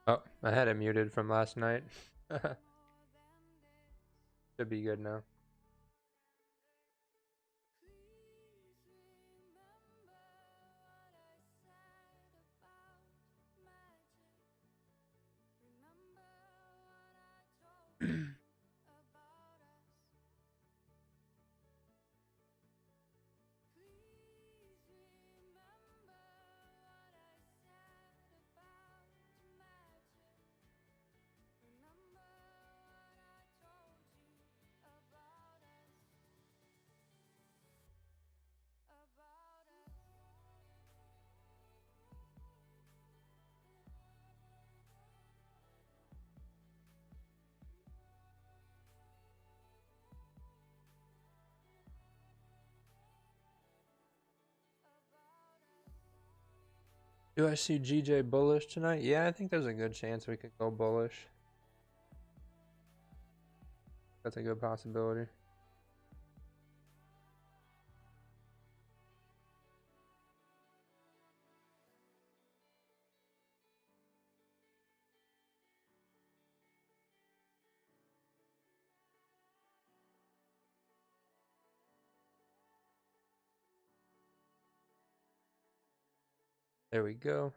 Oh, I had it muted from last night. Should be good now. Do I see GJ bullish tonight? Yeah, I think there's a good chance we could go bullish. That's a good possibility. There we go.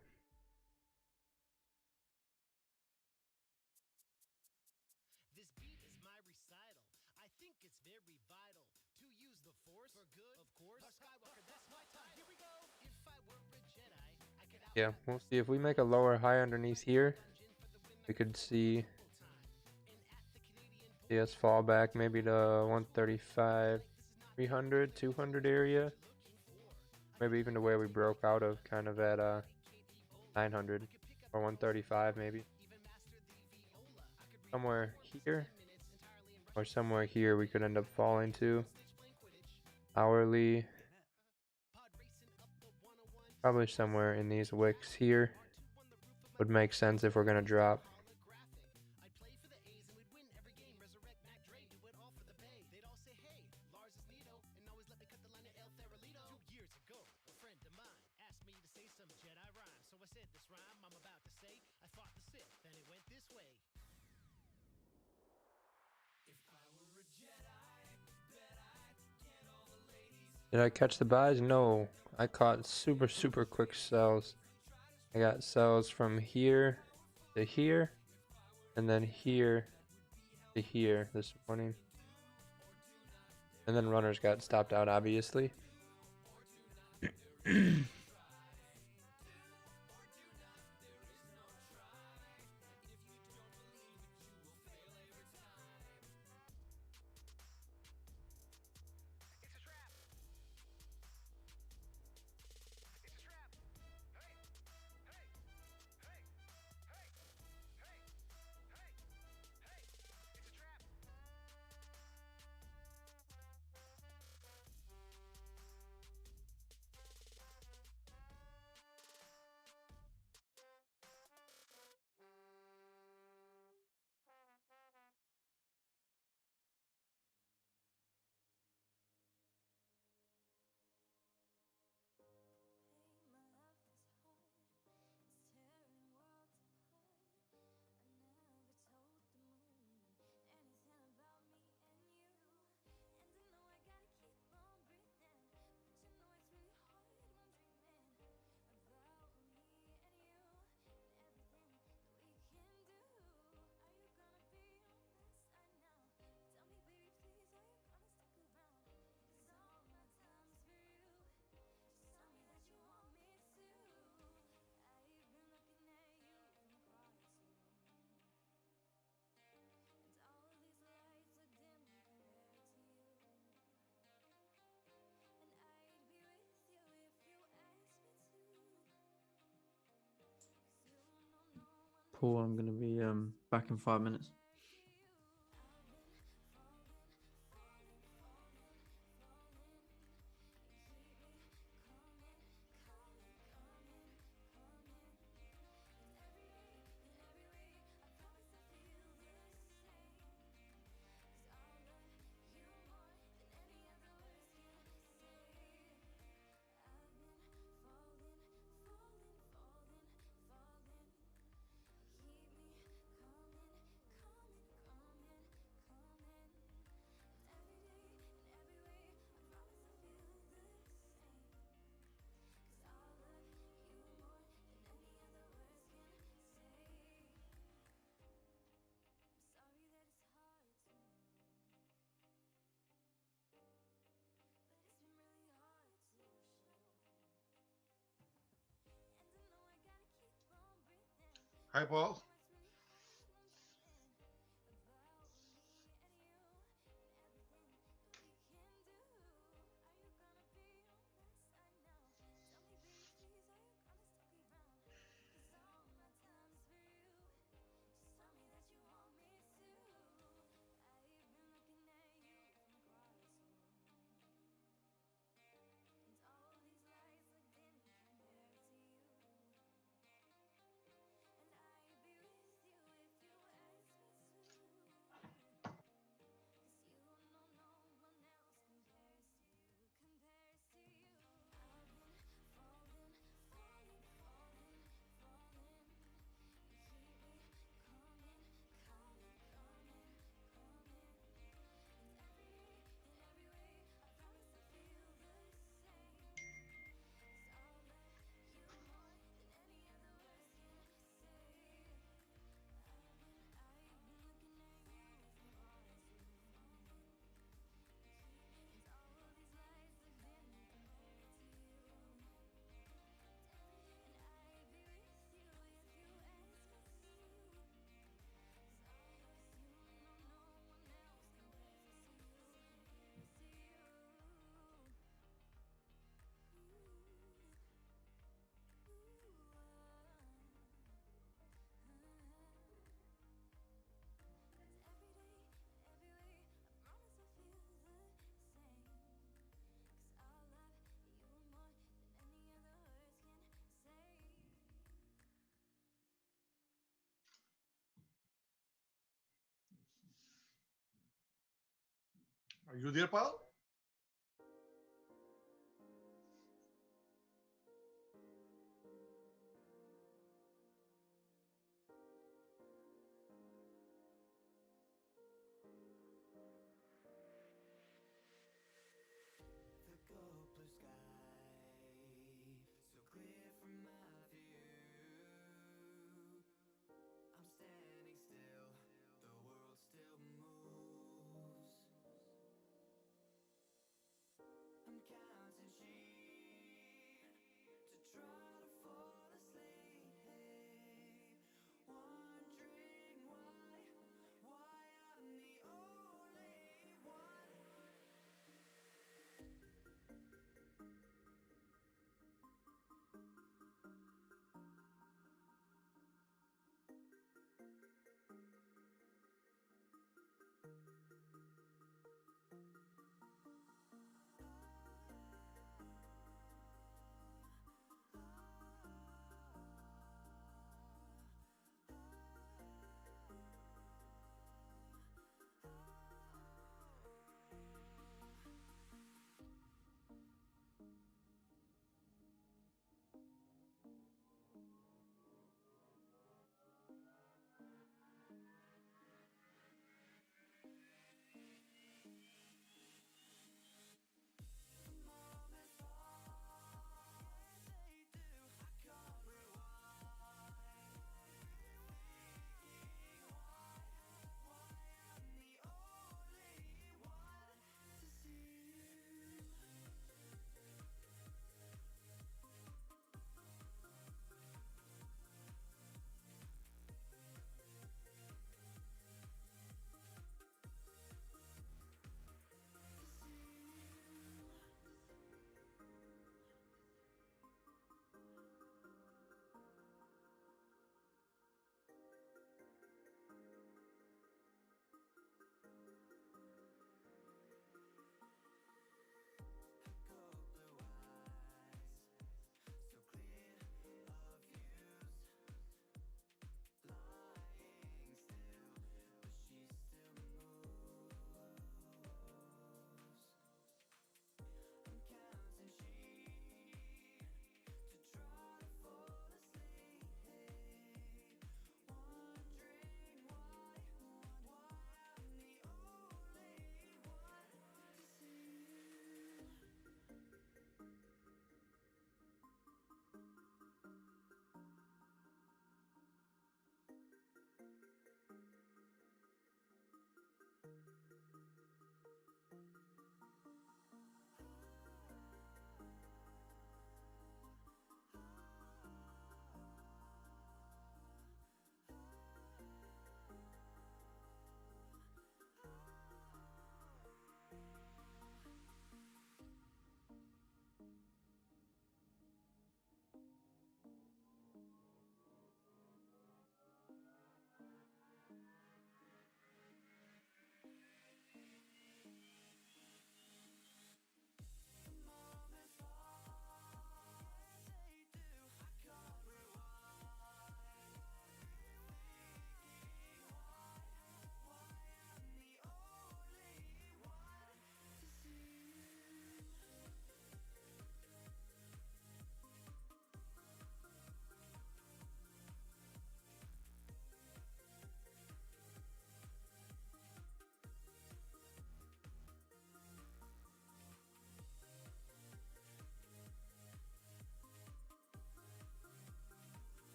This beat is my recital. I think it's very vital to use the force for good, of course. Skywalker, that's my time. Here we go. If I were a Jedi, I could Yeah, we'll see if we make a lower high underneath here. We could see us fall back maybe to 135, 300, 200 area. Maybe even to where we broke out of, kind of at 900 or 135 maybe. Somewhere here or somewhere here we could end up falling to. Hourly, probably somewhere in these wicks here would make sense if we're going to drop. Did I catch the buys? No. I caught super quick sells. I got sells from here to here and then here to here this morning. And then runners got stopped out, obviously. Cool, I'm gonna be back in 5 minutes. Hi, Paul. Are you there, Paul? The gold blue sky, so clear from my view. I'm standing still, the world still moves.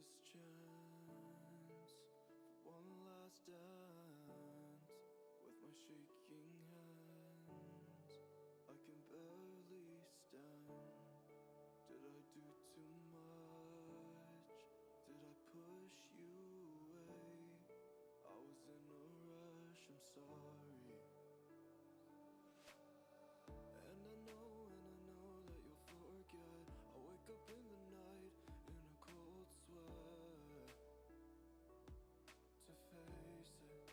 this chance for one last dance with my shaking hands. I can barely stand. Did I do too much? Did I push you away? I was in a rush, I'm sorry. And I know that you'll forget. I wake up in the night in a cold sweat to face it.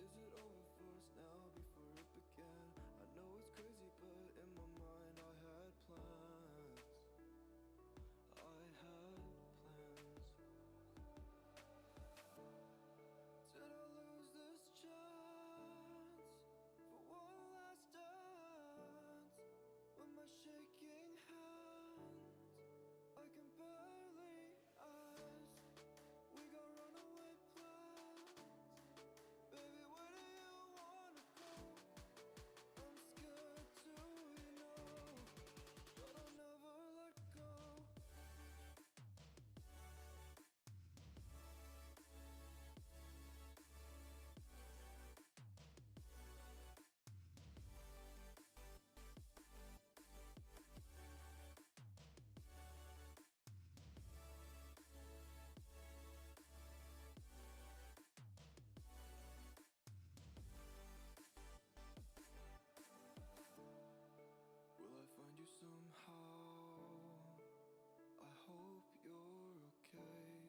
Is it over for us now before it began? I know it's crazy, but in my mind I had plans. I had plans. Did I lose this chance for one last dance with my shaking hands? I can barely ask. We got runaway plans. Baby, where do you wanna go? I'm scared to, you know, but I'll never let go. Will I find you somehow? I hope you're okay.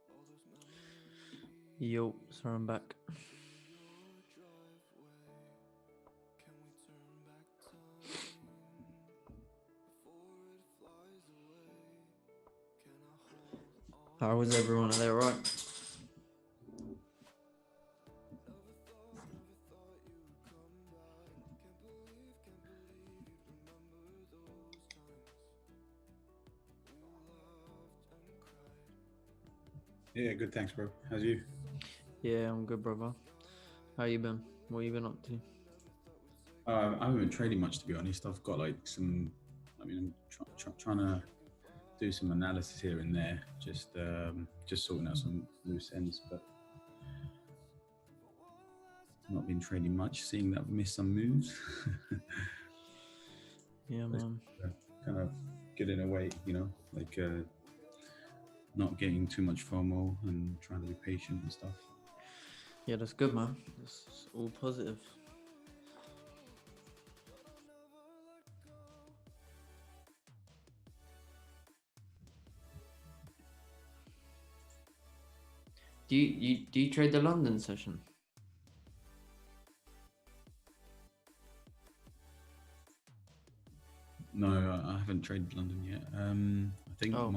All those memories Yo, sorry I'm back. in your driveway. Can we turn back time before it flies away? Can I hold on? How was everyone? Are they alright? Never thought you'd come back. Can't believe you'd remember those times we laughed and cried. Yeah, good. Thanks, bro. How's you? Yeah, I'm good, brother. How you been? What you been up to? I haven't been trading much, to be honest. I've got like some. I mean, I'm trying to do some analysis here and there, just sorting out some loose ends, but not been trading much. Seeing that I've missed some moves, Yeah, man. kind of getting away, like not getting too much FOMO and trying to be patient and stuff. Yeah, that's good, man. It's all positive. Do you trade the London session? No, I haven't traded London yet. I think Oh.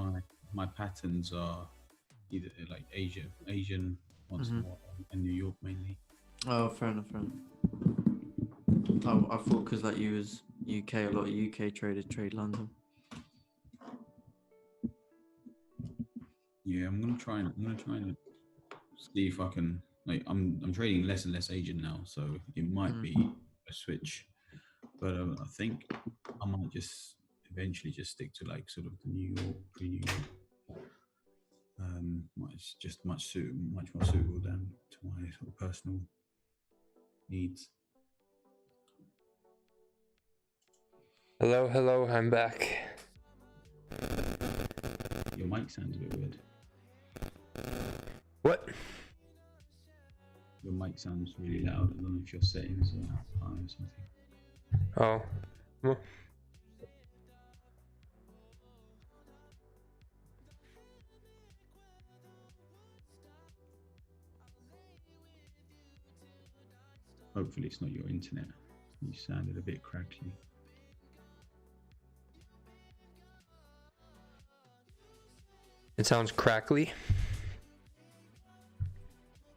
my patterns are either like Asian once Mhm. more, and New York mainly. Oh, fair enough, fair enough. I thought because like you was UK, a lot of UK traders trade London. Yeah, I'm gonna try and see if I can. Like, I'm trading less and less Asian now, so it might be a switch. But I think I might just eventually just stick to like sort of the New York, pre-New York. It's just much more suitable than to my sort of personal needs. Hello, I'm back. Your mic sounds a bit weird. What? Your mic sounds really loud. I don't know if your settings are high or something. Oh. Well, Hopefully it's not your internet. You sounded a bit crackly. it sounds crackly.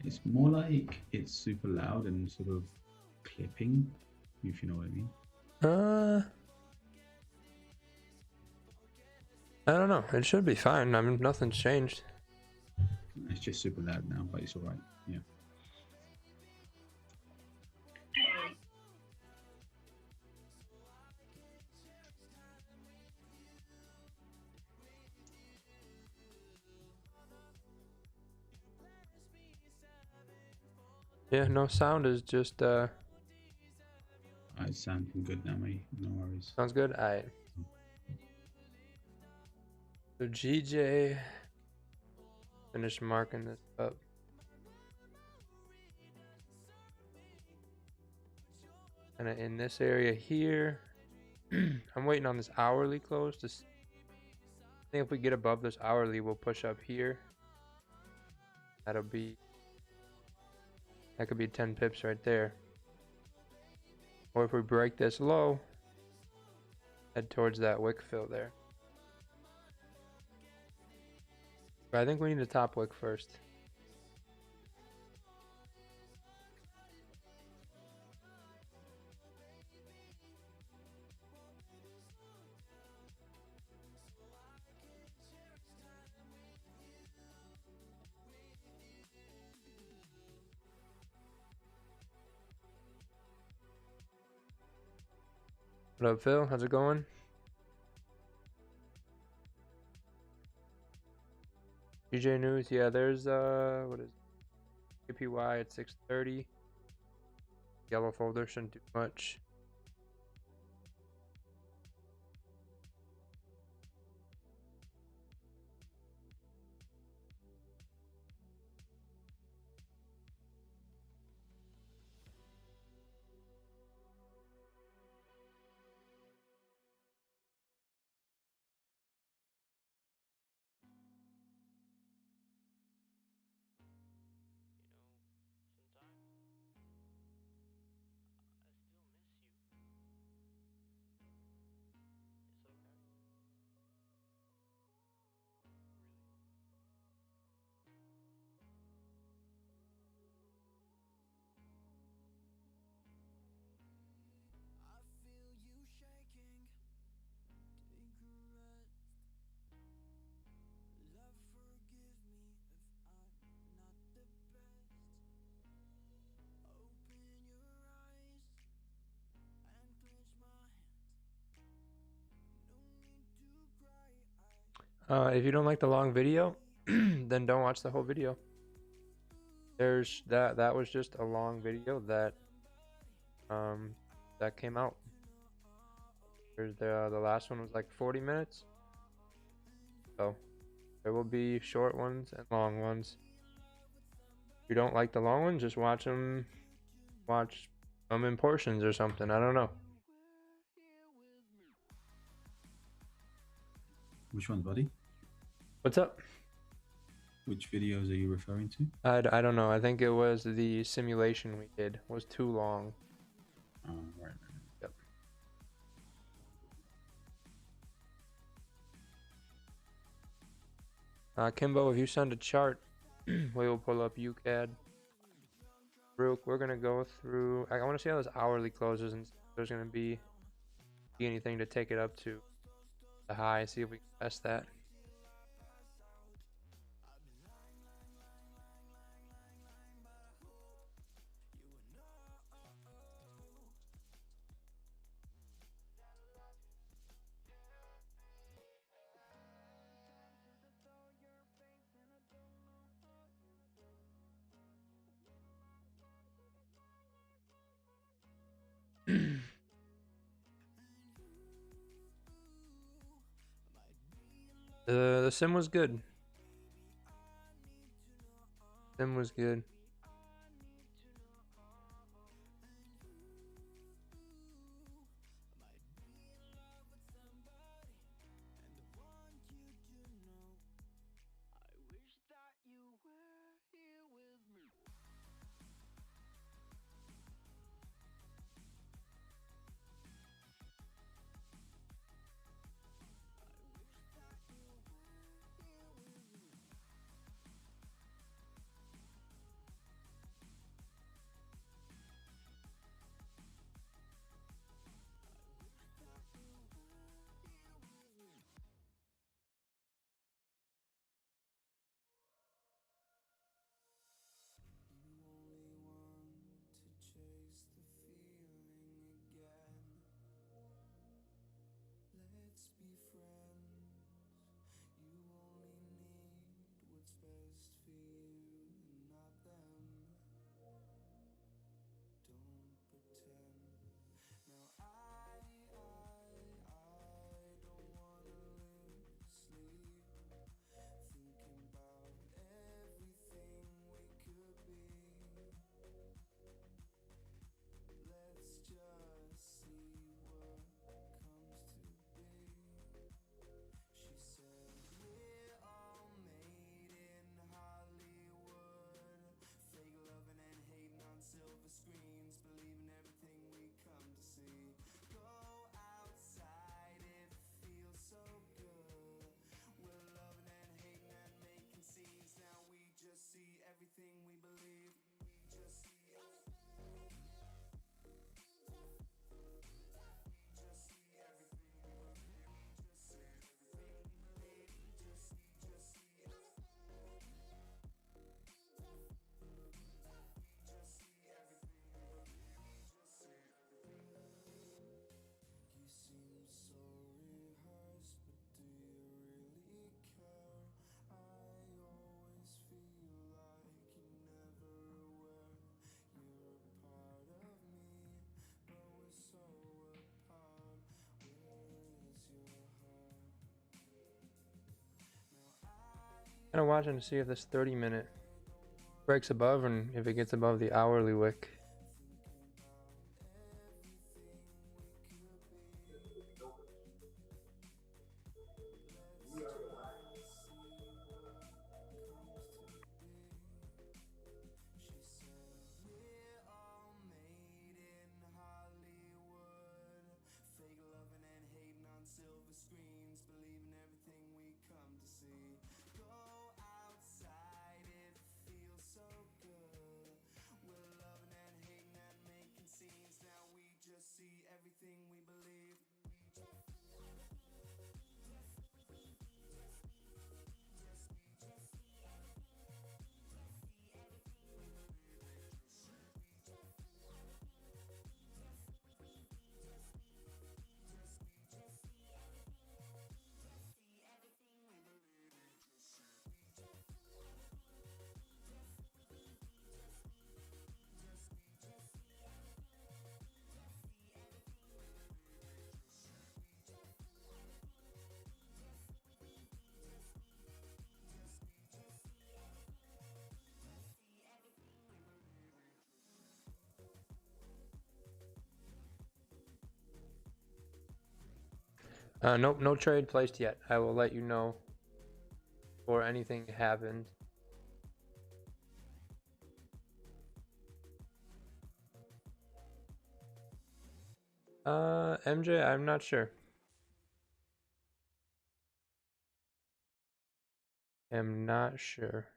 It's more like it's super loud and sort of clipping, if you know what I mean. I don't know. It should be fine. I mean, nothing's changed. It's just super loud now, but it's all right. Yeah. Yeah, no sound is just It's sounding good now, mate. No worries. sounds good. Alright. So GJ finish marking this up. And in this area here, I'm waiting on this hourly close to I think if we get above this hourly, we'll push up here. That could be 10 pips right there. Or if we break this low, head towards that wick fill there. But I think we need a top wick first. What up, Phil? How's it going? GJ News, yeah, there's what is it? APY at 6:30. Yellow folder shouldn't do much. I feel you shaking. Take a rest. Love, forgive me if I'm not the best. Open your eyes and clench my hands. No need to cry. If you don't like the long video, then don't watch the whole video. There's that was just a long video that came out. There's the last one was like 40 minutes. So there will be short ones and long ones. If you don't like the long ones, just watch them in portions or something. I don't know. Which one, buddy? What's up? Which videos are you referring to? I don't know. I think it was the simulation we did. It was too long. Oh, right. Yep. Kimbo, if you send a chart, we will pull up UCAD. Rook, we're gonna go through. I want to see how this hourly closes and see if there's gonna be anything to take it up to the high. See if we can test that. The sim was good. Sim was good. Kind of watching to see if this 30-minute breaks above and if it gets above the hourly wick. We're all made in Hollywood. Fake loving and hating on silver screens. Believing everything we come to see. Go outside, it feels so good. We're loving and hating and making scenes. Now we just see everything we believe. Nope, no trade placed yet. I will let you know before anything happens. MJ, I'm not sure. Am not sure.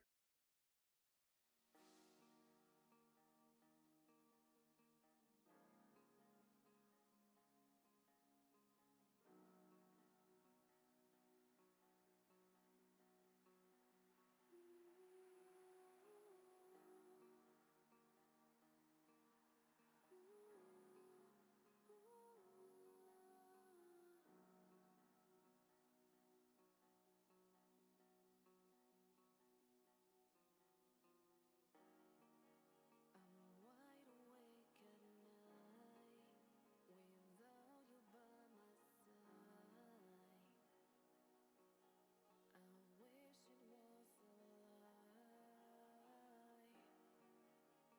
I'm wide awake at night without you by my side. I wish it was a lie.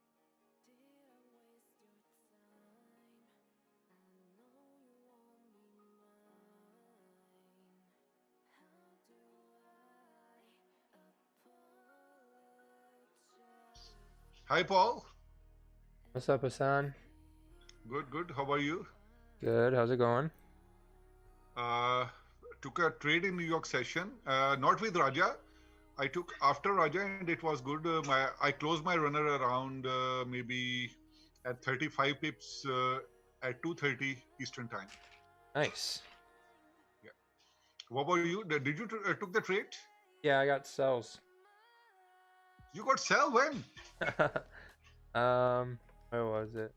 Did I waste your time? I know you won't be mine. How do I apologize? Hi, Paul. What's up, Hassan? Good, good. How are you? Good. How's it going? Uh, took a trade in New York session, not with Raja. I took after Raja, and it was good. I closed my runner around maybe at 35 pips at 2:30 Eastern time. Nice. Yeah. What about you? Did you took the trade? Yeah, I got cells. You got sell when? Where was it?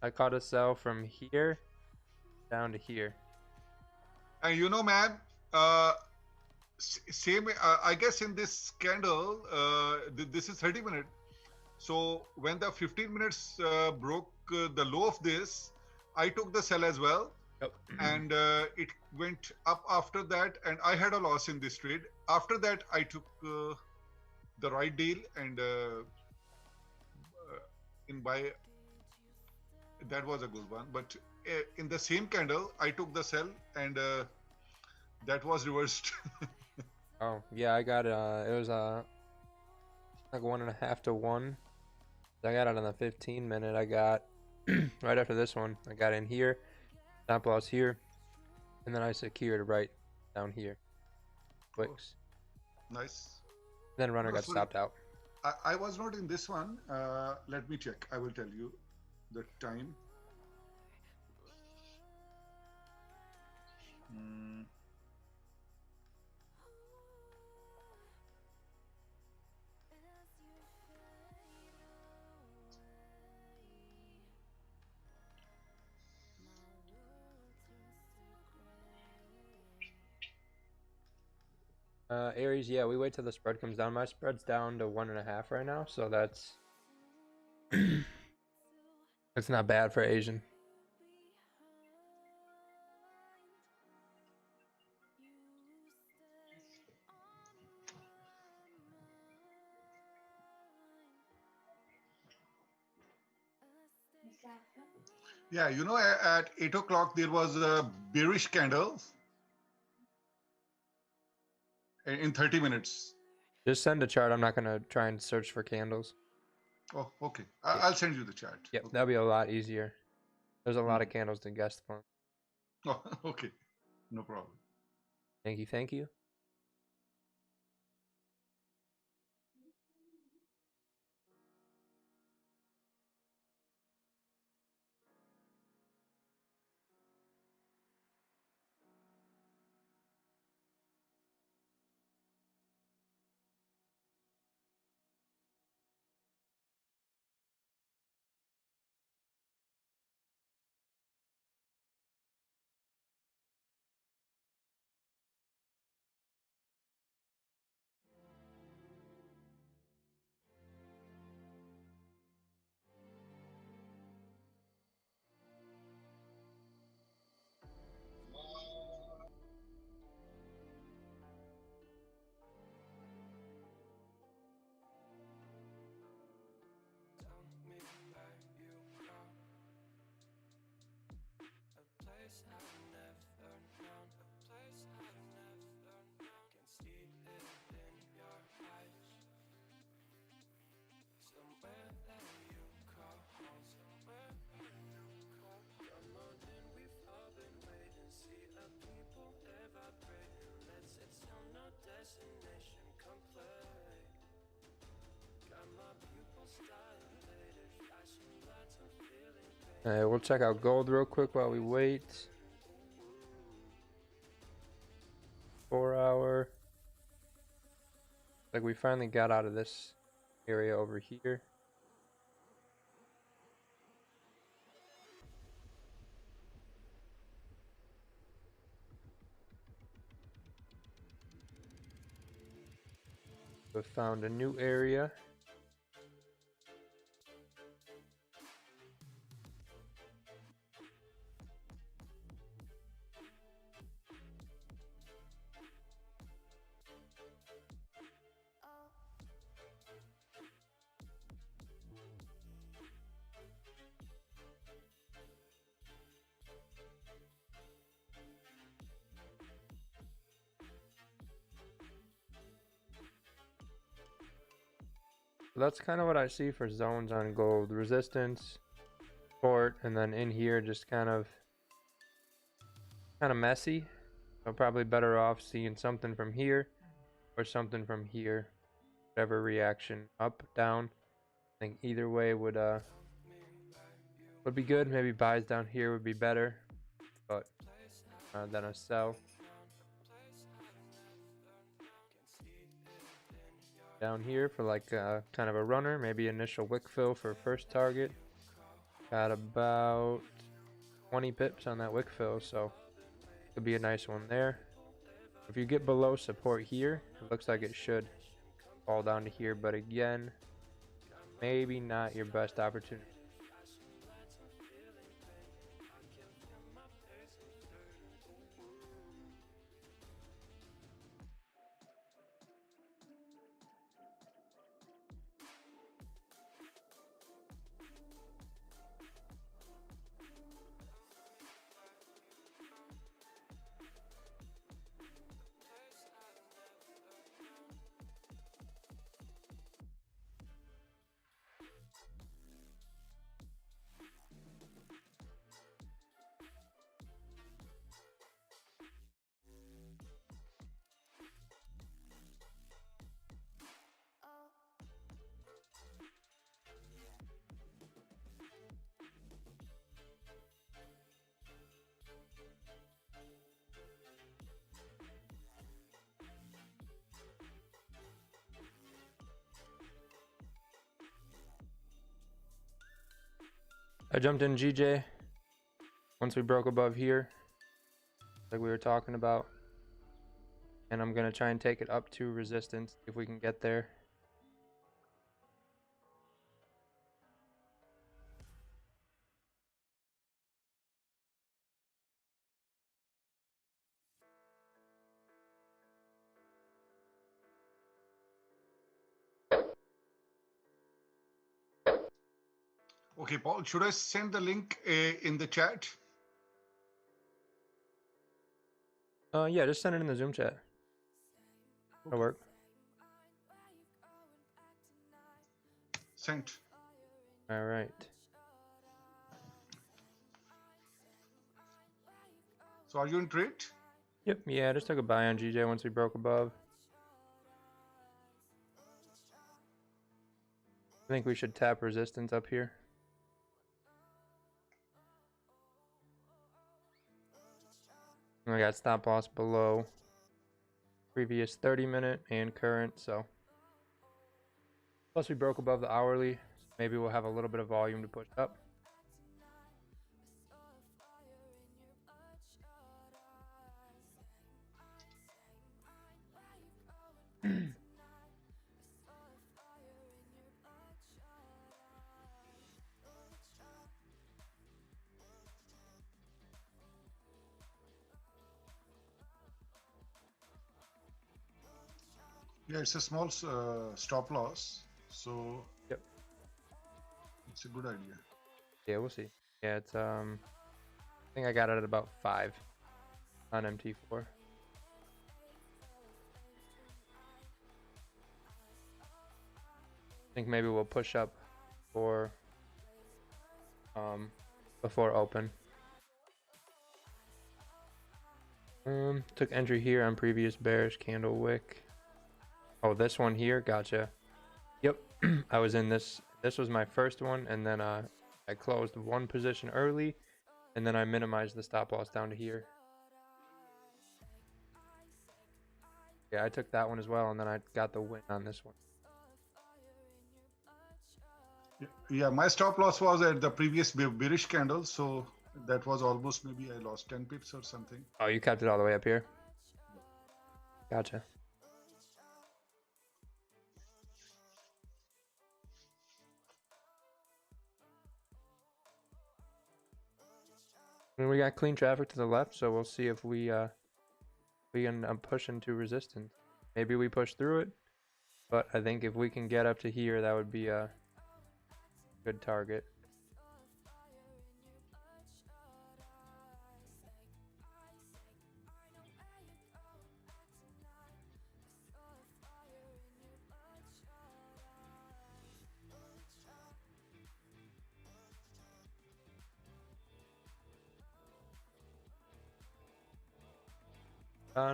I caught a cell from here down to here. And you know, man, same. I guess in this candle, this is 30 minutes. So when the 15 minutes broke the low of this, I took the sell as well, Yep. and it went up after that, and I had a loss in this trade. After that, I took the right deal, and in buy that was a good one. But in the same candle, I took the sell, and that was reversed. Oh, yeah, I got it was like 1.5 to 1. I got it on the 15-minute. I got right after this one. I got in here, stop loss here, and then I secured right down here. Wicks. Nice. Then runner No, got sorry. stopped out. I was not in this one. Let me check. I will tell you the time. Mm. Aries, yeah, we wait till the spread comes down. My spread's down to 1.5 right now, so that's it's not bad for Asian. Yeah, you know, at 8 o'clock there was a bearish candle in 30 minutes. Just send a chart. I'm not gonna try and search for candles. Oh, okay. Yeah. I'll send you the chart. Yep, Okay. that'll be a lot easier. There's a lot of candles to guess from. Oh, okay. No problem. Thank you, thank you. Alright, we'll check out gold real quick while we wait. 4 hour. Like we finally got out of this area over here. We found a new area. So that's kind of what I see for zones on gold. Resistance, support, and then in here just kind of messy. So probably better off seeing something from here or something from here. Whatever reaction, up, down. I think either way would be good. Maybe buys down here would be better, but than a sell. Down here for like kind of a runner, maybe initial wick fill for first target. Got about 20 pips on that wick fill, so could be a nice one there. If you get below support here, it looks like it should fall down to here, but again, maybe not your best opportunity. I jumped in GJ once we broke above here, like we were talking about. And I'm going to try and take it up to resistance if we can get there. Okay, Paul, should I send the link in the chat? Yeah, just send it in the Zoom chat. That'll work. Sent. All right. So are you in trade? Yep. Yeah, I just took a buy on GJ once we broke above. I think we should tap resistance up here. And I got stop loss below previous 30-minute and current, so. Plus we broke above the hourly, so maybe we'll have a little bit of volume to push up. Yeah, it's a small stop loss. So Yep. it's a good idea. Yeah, we'll see. Yeah, it's I think I got it at about 5 on MT4. I think maybe we'll push up for before open. Took entry here on previous bearish candle wick. Oh, this one here, gotcha. Yep, I was in this. This was my first one, and then I closed one position early, and then I minimized the stop loss down to here. Yeah, I took that one as well, and then I got the win on this one. Yeah, my stop loss was at the previous bearish candle, so that was almost maybe I lost 10 pips or something. Oh, you kept it all the way up here? Gotcha. And we got clean traffic to the left, so we'll see if we end up pushing to resistance. Maybe we push through it, but I think if we can get up to here, that would be a good target.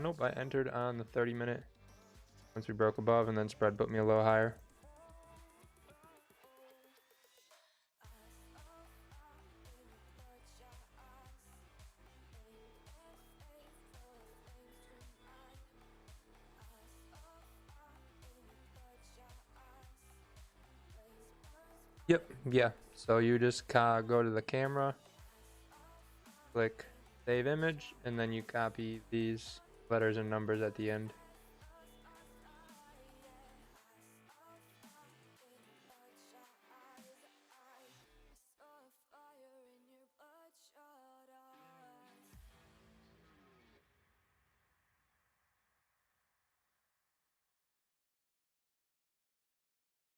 Nope, I entered on the 30-minute once we broke above, and then spread put me a little higher. Yep, yeah. So you just go to the camera, click save image, and then you copy these letters and numbers at the end.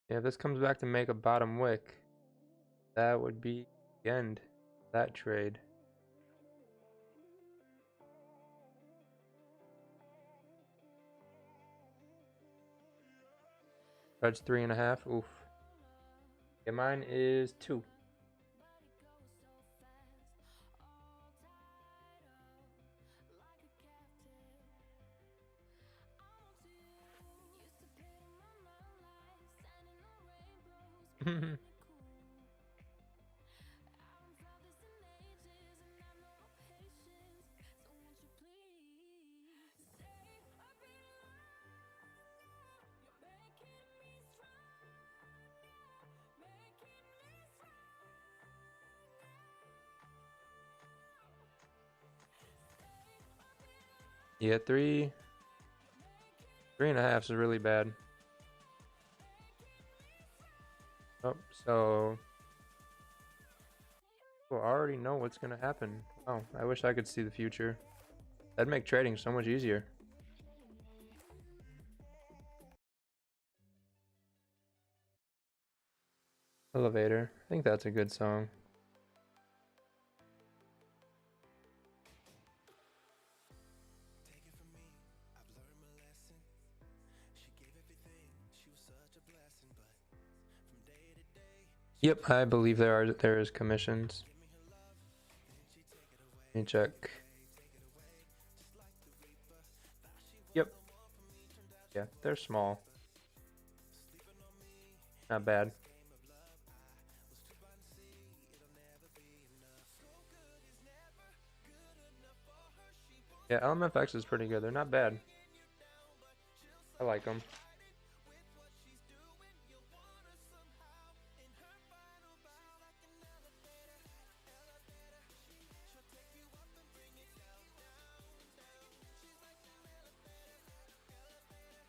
Yeah, if this comes back to make a bottom wick, that would be the end of that trade. Spread's 3.5. Oof. Yeah, mine is 2. Yeah, 3.5 is really bad. Oh, so people already know what's gonna happen. Oh, I wish I could see the future. That'd make trading so much easier. Elevator. I think that's a good song. Take it from me, I've learned my lesson. She gave everything, she was such a blessing, but from day to day, Yep, I believe there is commissions. give me her love, then she take it away, Let me check. take it away, just like the reaper. Thought she was Yep. the one for me, turned out Yeah, they're small. sleeping on me. Not bad. Game of love, I was too blind to see, it'll never be enough. So good is never good enough for her. She wants Yeah, LMFX is pretty good. They're not bad. you down, but she'll I like them. with what she's doing. You'll want her somehow in her final bow, like an elevator, elevator. She'll take you up and bring it down, down, down. She's like an elevator, elevator.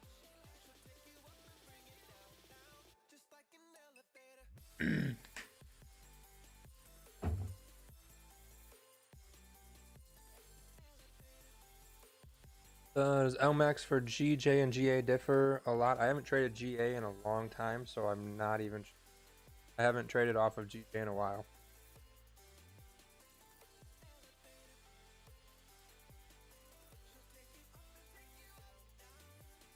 She'll take you up and bring it down, down, just like an elevator. Does LMAX for GJ and GA differ a lot? I haven't traded GA in a long time, so I'm not even. I haven't traded off of GJ in a while.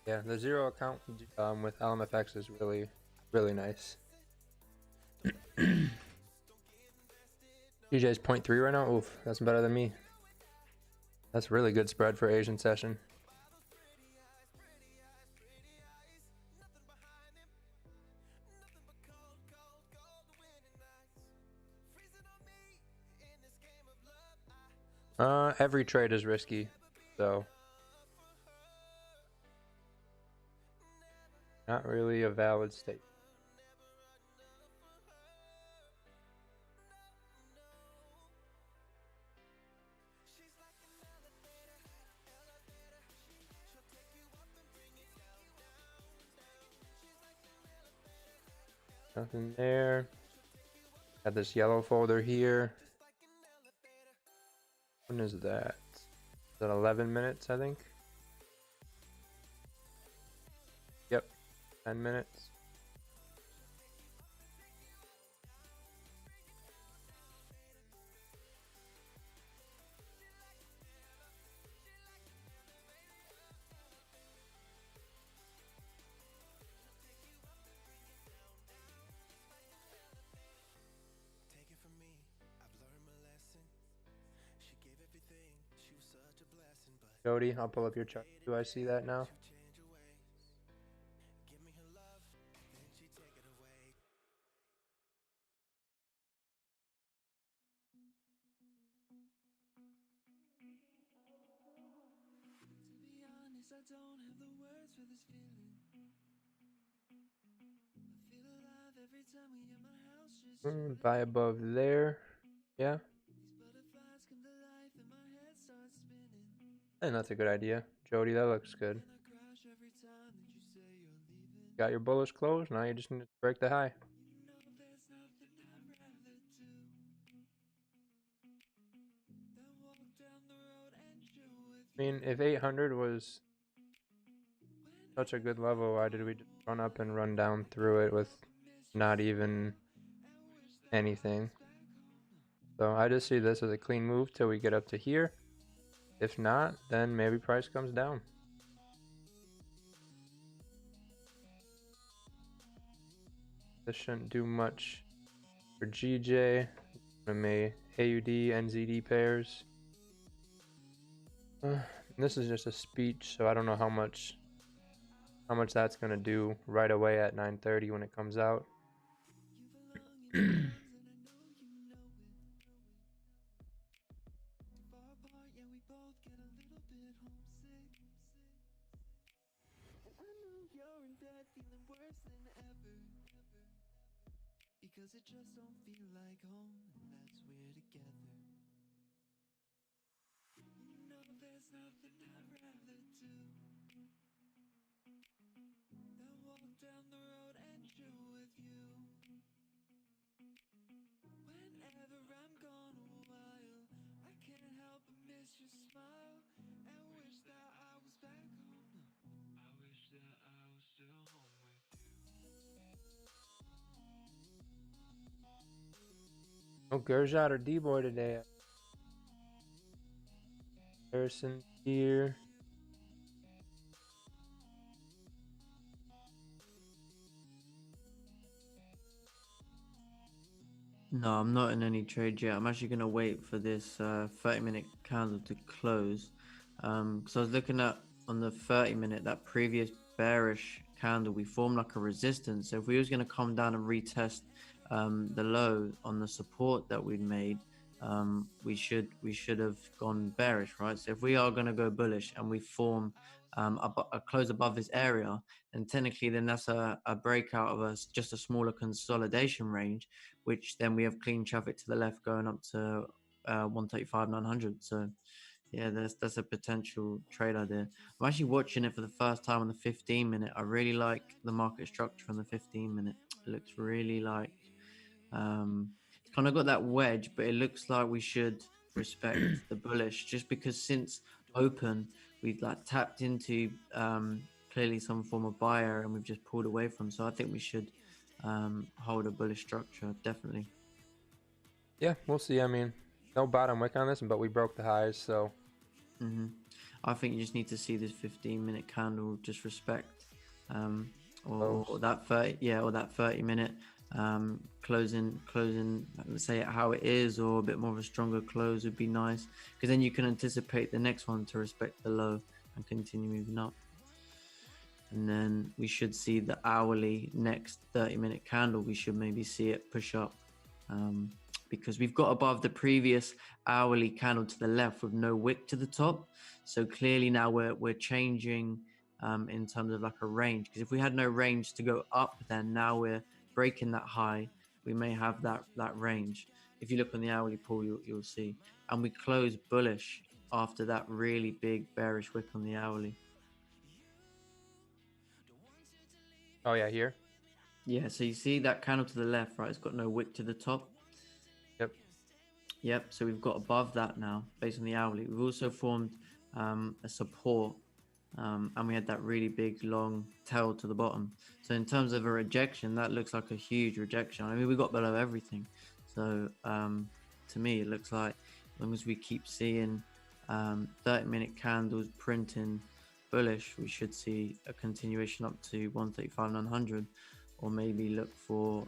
Yeah, the zero account with LMFX is really, really nice. GJ's 0.3 right now. Oof, that's better than me. That's really good spread for Asian session. Every trade is risky, so not really a valid state. Nothing there. Got this yellow folder here. When is that? Is that 11 minutes, I think? Yep, 10 minutes. Take it from me, I've learned my lesson. She gave everything, she was such a blessing, but Jody, I'll pull up your chart. Do I see that now? she'll change her ways. Give me her love, then she take it away. To be honest, I don't have the words for this feeling. I feel alive every time we at my house just Buy above there. Yeah, these butterflies come to life and my head starts spinning. I think that's a good idea. Jody, that looks good. And I crash every time that you say you're leaving. Got your bullish close. Now you just need to break the high. You know there's nothing I'd rather do than walk down the road and chill with I mean, if 800 was such a good level, why did we just run up and run down through it with not even anything? So I just see this as a clean move till we get up to here. If not, then maybe price comes down. This shouldn't do much for GJ. MMA, AUD, NZD pairs. This is just a speech, so I don't know how much that's gonna do right away at 9:30 when it comes out. because it just don't feel like home, and that's we're together. You know there's nothing I'd rather do than walk down the road and chill with you. Whenever I'm gone a while, I can't help but miss your smile and wish that I was back home. I wish that I was still home with you. Oh, Gershot or D-Boy today. Harrison here. No, I'm not in any trade yet. I'm actually going to wait for this 30-minute candle to close. Because I was looking at on the 30-minute, that previous bearish candle, we formed like a resistance. So if we was going to come down and retest the low on the support that we'd made, we should have gone bearish, right? So if we are going to go bullish and we form a close above this area, then technically then that's a breakout of just a smaller consolidation range, which then we have clean traffic to the left going up to 135,900. So yeah, that's a potential trade idea. I'm actually watching it for the first time on the 15-minute. I really like the market structure on the 15-minute. It looks really like it's kind of got that wedge, but it looks like we should respect the bullish, just because since open we've like tapped into clearly some form of buyer and we've just pulled away from. So I think we should hold a bullish structure, definitely. Yeah, we'll see. I mean, no bottom wick on this, but we broke the highs, so. I think you just need to see this 15-minute candle just respect, or that 30-minute closing. Let's say it how it is, or a bit more of a stronger close would be nice, because then you can anticipate the next one to respect the low and continue moving up. And then we should see the hourly next 30-minute candle. We should maybe see it push up. Because we've got above the previous hourly candle to the left with no wick to the top. So clearly now we're changing in terms of like a range. Because if we had no range to go up, then now we're breaking that high. We may have that range. If you look on the hourly pool, you'll see. And we close bullish after that really big bearish wick on the hourly. Oh yeah, here. Yeah, so you see that candle to the left, right? It's got no wick to the top. Yep, so we've got above that now based on the hourly. We've also formed a support and we had that really big long tail to the bottom. So in terms of a rejection, that looks like a huge rejection. I mean, we got below everything. So to me, it looks like as long as we keep seeing 30-minute candles printing bullish, we should see a continuation up to 135,900, or maybe look for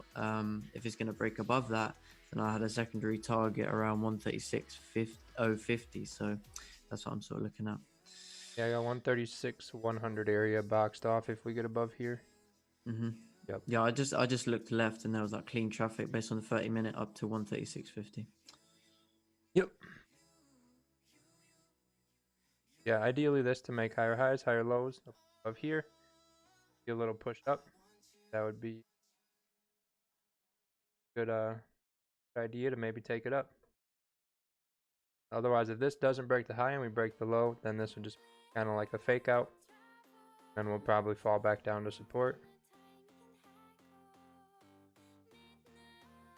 if it's going to break above that, then I had a secondary target around 136.050. So that's what I'm sort of looking at. Yeah, I got 136,100 area boxed off if we get above here. Yep. Yeah, I just looked left and there was like clean traffic based on the 30-minute up to 136.50. Yep. Yeah, ideally this to make higher highs, higher lows above here. Be a little push up. That would be a good idea to maybe take it up. Otherwise, if this doesn't break the high and we break the low, then this would just be kind of like a fake out. And we'll probably fall back down to support.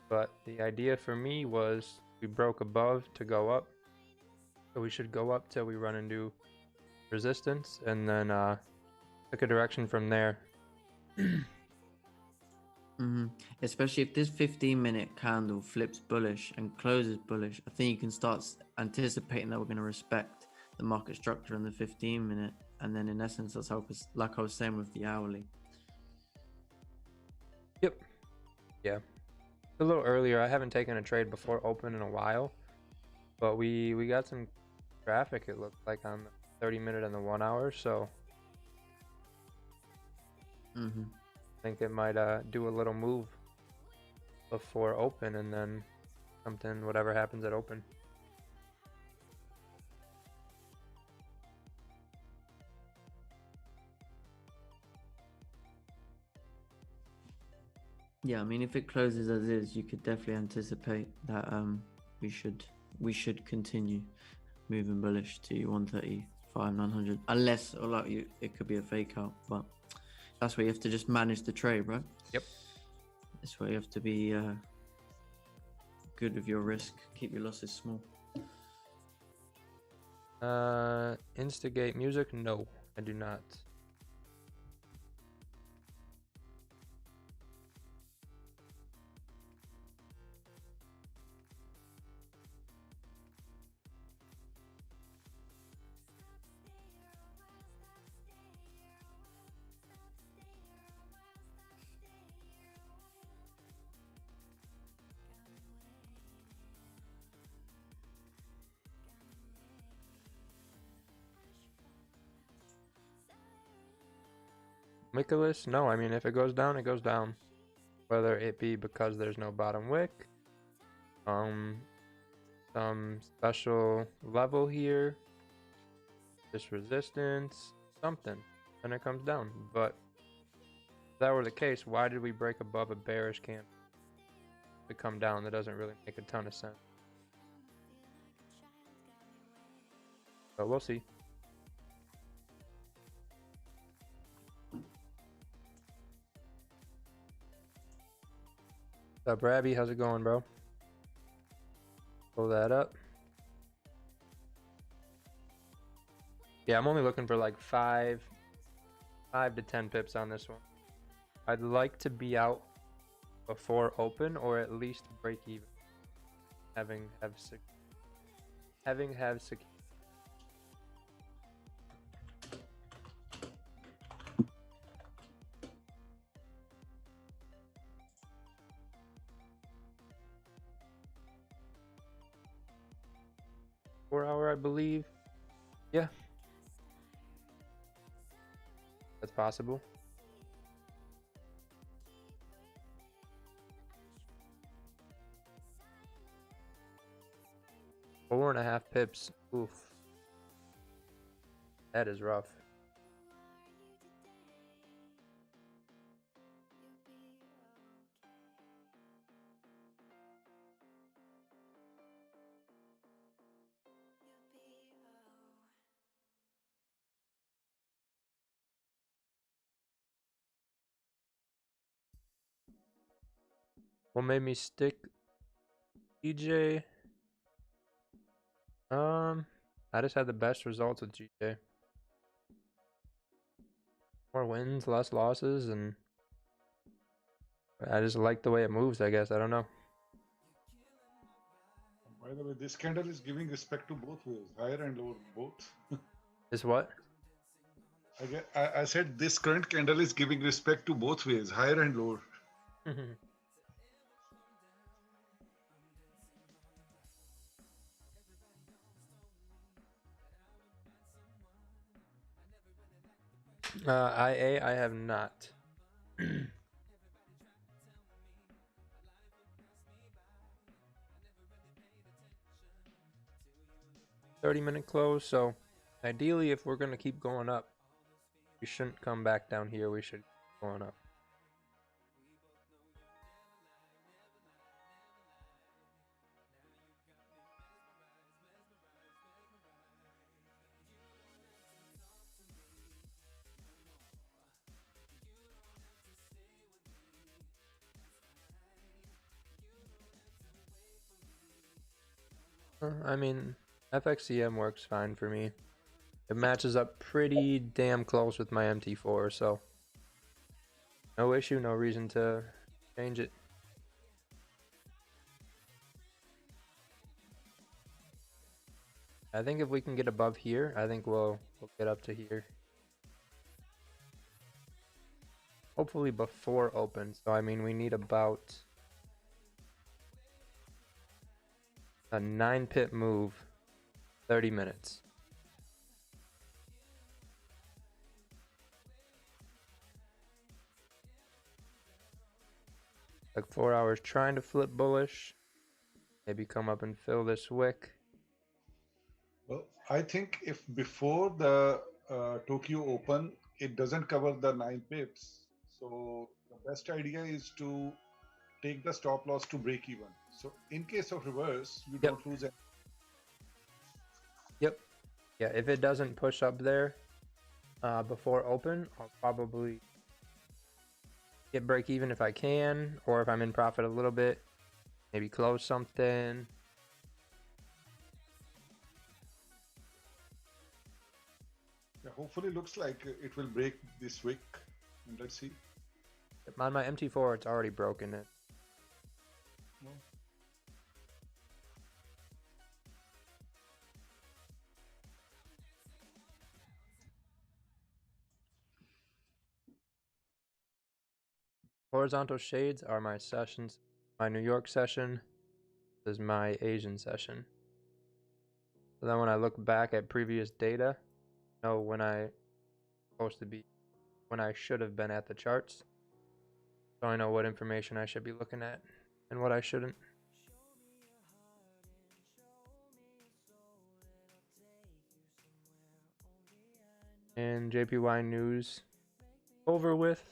But the idea for me was we broke above to go up. So we should go up till we run into resistance and then pick a direction from there. Especially if this 15-minute candle flips bullish and closes bullish, I think you can start anticipating that we're going to respect the market structure in the 15-minute, and then in essence that's how, like I was saying with the hourly. Yep. Yeah. A little earlier, I haven't taken a trade before open in a while, but we got some traffic, it looked like, on the 30-minute and the 1 hour, so I think it might do a little move before open, and then something, whatever happens at open. Yeah, I mean, if it closes as is, you could definitely anticipate that we should continue moving bullish to 135,900, unless, or like it could be a fake out, but that's where you have to just manage the trade, right? Yep. That's where you have to be good with your risk, keep your losses small. Instigate music? No, I do not. wickless? No, I mean if it goes down, it goes down. Whether it be because there's no bottom wick, some special level here, this resistance, something, and it comes down. But if that were the case, why did we break above a bearish candle to come down? That doesn't really make a ton of sense. But we'll see. What's up, Rabby? How's it going, bro? Pull that up. Yeah, I'm only looking for like 5 to 10 pips on this one. I'd like to be out before open or at least break even. Having have sec. Hour, I believe. Yeah, that's possible. Four and a half pips. Oof. That is rough. What made me stick GJ? I just had the best results with GJ. More wins, less losses, and I just like the way it moves, I guess. I don't know. By the way, this candle is giving respect to both ways, higher and lower, both. Is what? I said this current candle is giving respect to both ways, higher and lower. IA, I have not. 30-minute close, so ideally if we're going to keep going up, we shouldn't come back down here. We should keep going up. I mean, FXCM works fine for me. It matches up pretty damn close with my MT4, so no issue, no reason to change it. I think if we can get above here, I think we'll get up to here. Hopefully before open. So I mean, we need about a 9-pip move, 30 minutes. Like 4 hours trying to flip bullish. Maybe come up and fill this wick. Well, I think if before the Tokyo Open, it doesn't cover the 9 pips. So the best idea is to take the stop loss to break even. So in case of reverse, you Yep. don't lose any. Yep. Yeah, if it doesn't push up there before open, I'll probably get break even if I can, or if I'm in profit a little bit, maybe close something. Yeah, hopefully looks like it will break this wick. And let's see. On my MT4, it's already broken it. No. Horizontal shades are my sessions. My New York session is my Asian session. So then when I look back at previous data, I know when I'm supposed to be when I should have been at the charts. So I know what information I should be looking at and what I shouldn't. And JPY news over with.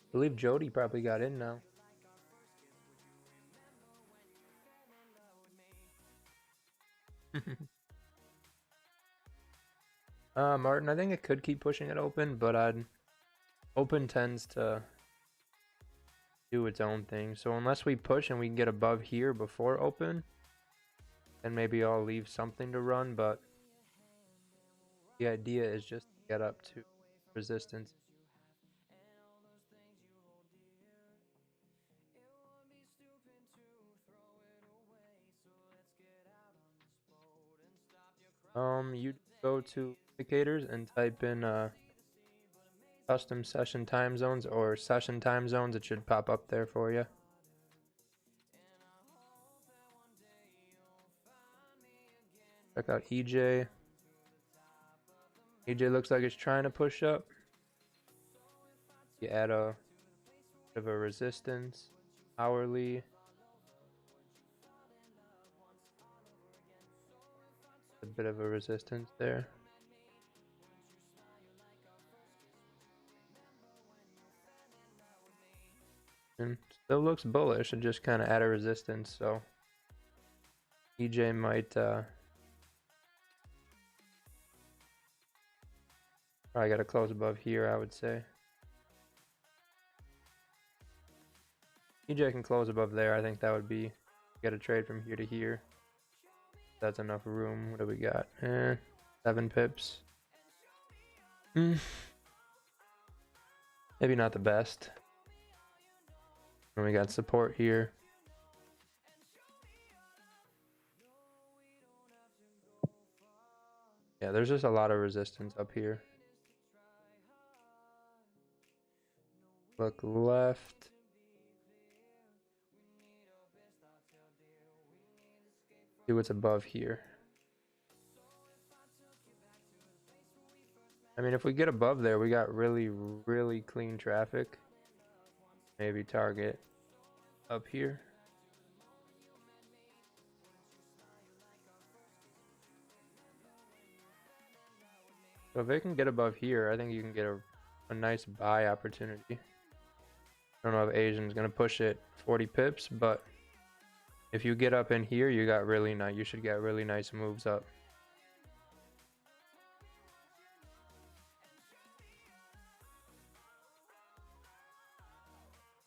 I believe Jody probably got in now. Martin, I think it could keep pushing it open, but open tends to do its own thing. So unless we push and we can get above here before open, then maybe I'll leave something to run, but the idea is just to get up to resistance. You go to indicators and type in custom session time zones or session time zones. It should pop up there for you. Check out EJ. EJ looks like it's trying to push up. You add a bit of a resistance, hourly. A bit of a resistance there. And still looks bullish and just kind of at a resistance, so EJ might probably got to close above here, I would say. EJ can close above there. I think that would be get a trade from here to here. That's enough room. What do we got? 7 pips. Maybe not the best. And we got support here. Yeah, there's just a lot of resistance up here. Look left. See what's above here. I mean, if we get above there, we got really, really clean traffic. Maybe target up here. So if it can get above here, I think you can get a nice buy opportunity. I don't know if Asian's gonna push it 40 pips, but if you get up in here, you should get really nice moves up.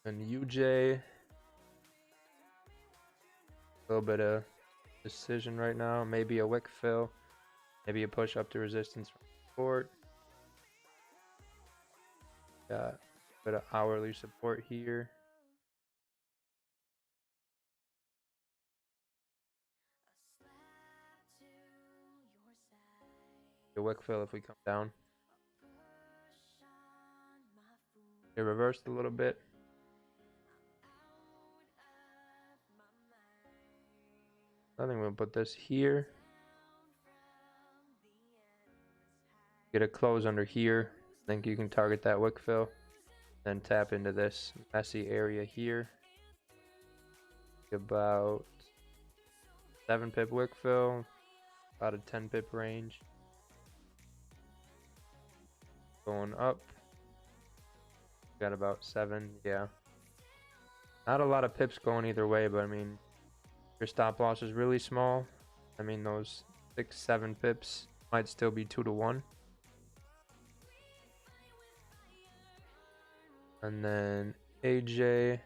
And UJ, a little bit of decision right now. Maybe a wick fill, maybe a push up to resistance from support. Got a bit of hourly support here. A wick fill if we come down. It reversed a little bit. I think we'll put this here. Get a close under here. I think you can target that wick fill. Then tap into this messy area here. About 7 pip wick fill. About a 10 pip range. Going up. Got about 7, yeah. Not a lot of pips going either way, but I mean, your stop loss is really small. I mean, those 6-7 pips might still be 2 to 1. And then AJ,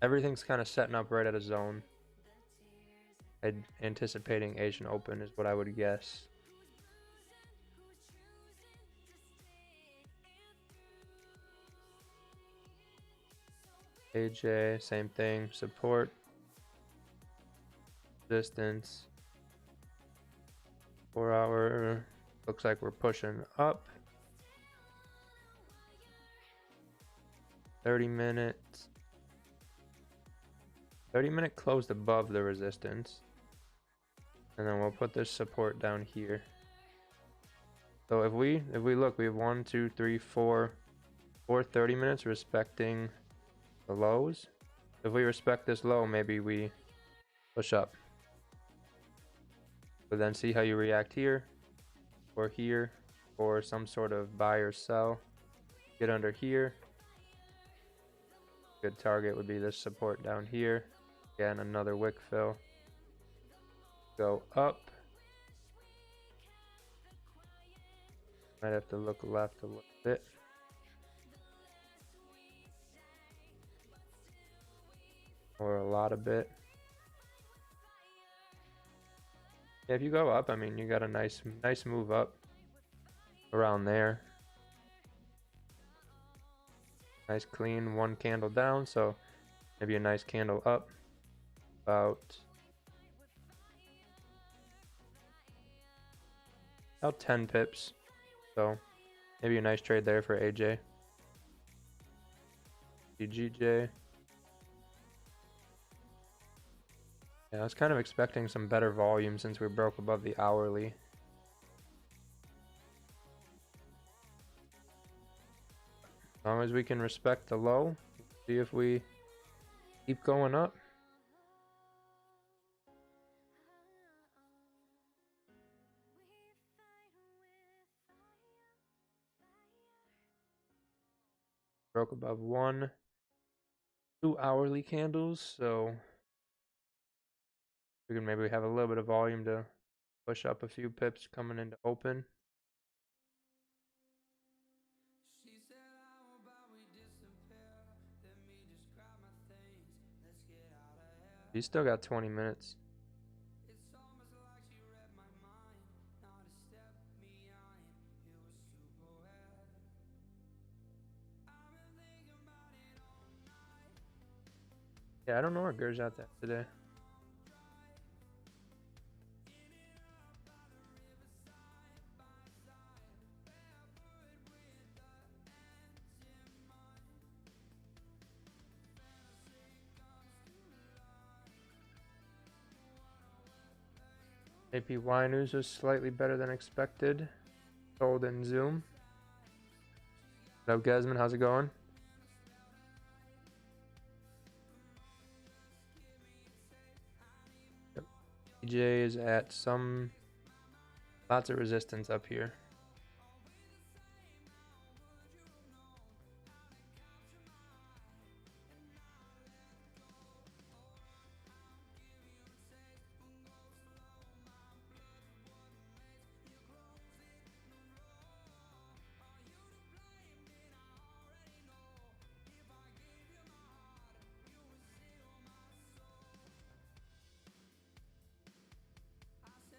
everything's kind of setting up right at a zone. Anticipating Asian Open is what I would guess. AJ, same thing. Support, resistance. 4 hour. Looks like we're pushing up. 30 minutes. 30-minute closed above the resistance. And then we'll put this support down here. So if we look, we have 1, 2, 3, 4 30 minutes respecting the lows. If we respect this low, maybe we push up. But then see how you react here, or some sort of buy or sell. Get under here. Good target would be this support down here. Again, another wick fill. Go up. Might have to look left a little bit. Or a lot of bit. Yeah, if you go up, I mean, you got a nice move up around there. Nice clean 1 candle down, so maybe a nice candle up about 10 pips. So maybe a nice trade there for AJ. GJ. Yeah, I was kind of expecting some better volume since we broke above the hourly. As long as we can respect the low, see if we keep going up. Broke above 1, 2 hourly candles, so we can maybe have a little bit of volume to push up a few pips coming into open. She said, how about we disappear? Let me just grab my things. Let's get out of here. You still got 20 minutes. It's almost like she read my mind. Not a step behind. It was super weird. I've been thinking about it all night. Yeah, I don't know where Gurjat at today. APY news was slightly better than expected. Sold in Zoom. What up, Gesman? How's it going? Yep. EJ is at lots of resistance up here.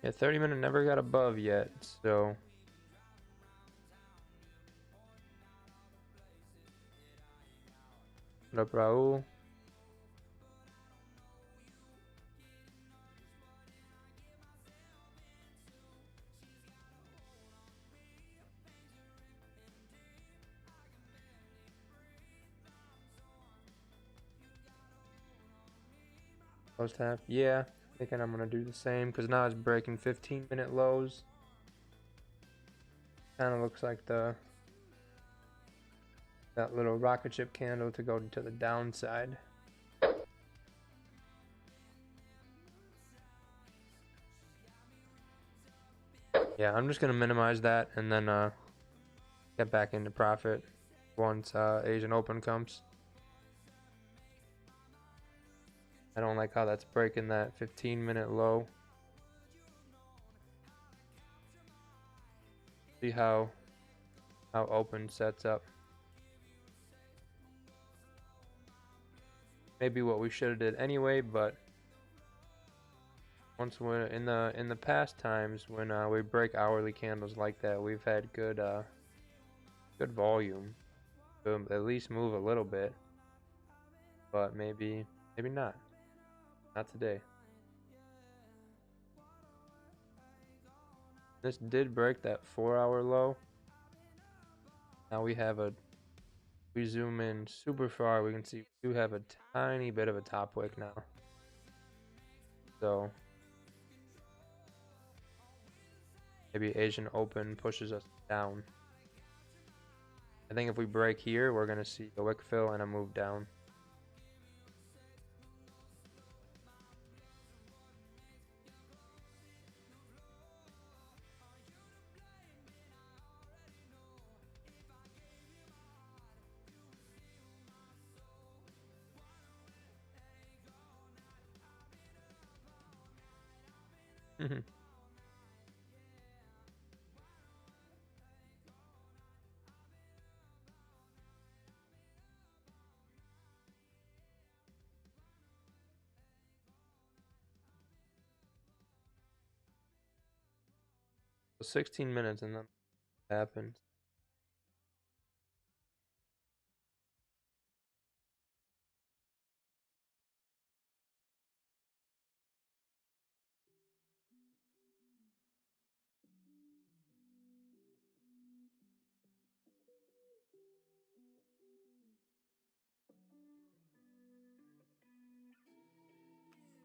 Yeah, 30-minute never got above yet, so what up, Raul? Post half, yeah. Thinking I'm gonna do the same because now it's breaking 15-minute lows. Kind of looks like that little rocket ship candle to go to the downside. Yeah, I'm just gonna minimize that and then get back into profit once Asian Open comes. I don't like how that's breaking that 15-minute low. See how open sets up. Maybe what we should have did anyway, but Once when in the past times when we break hourly candles like that, we've had good volume. To at least move a little bit, but maybe not. Not today. This did break that 4-hour low. Now we zoom in super far, we can see we do have a tiny bit of a top wick now. So maybe Asian Open pushes us down. I think if we break here, we're gonna see a wick fill and a move down. So 16 minutes and then it happens.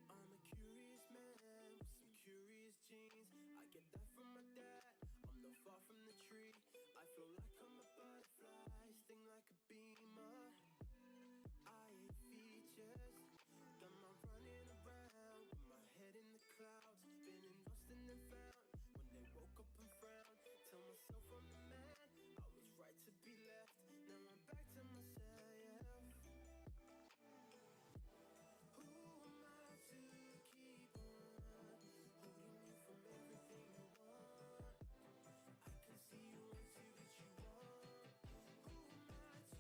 I'm a curious man with some curious genes. I get that from my dad. I'm no far from the tree. I feel like I'm a butterfly, sting like a beamer. I hate features, got my running around with my head in the clouds, feeling lost and then found. When they woke up and frowned, tell myself I'm the man. I was right to be left. Now I'm back to myself. Who am I to keep on holding you from everything you want? I can see you once you get you want. Who am I to? Who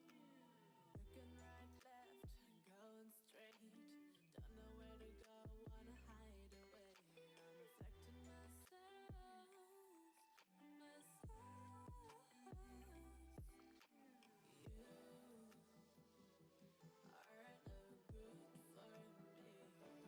am I? Looking right, left, going straight. Don't know where to go, wanna hide away. I'm reflecting myself. You aren't no good for me.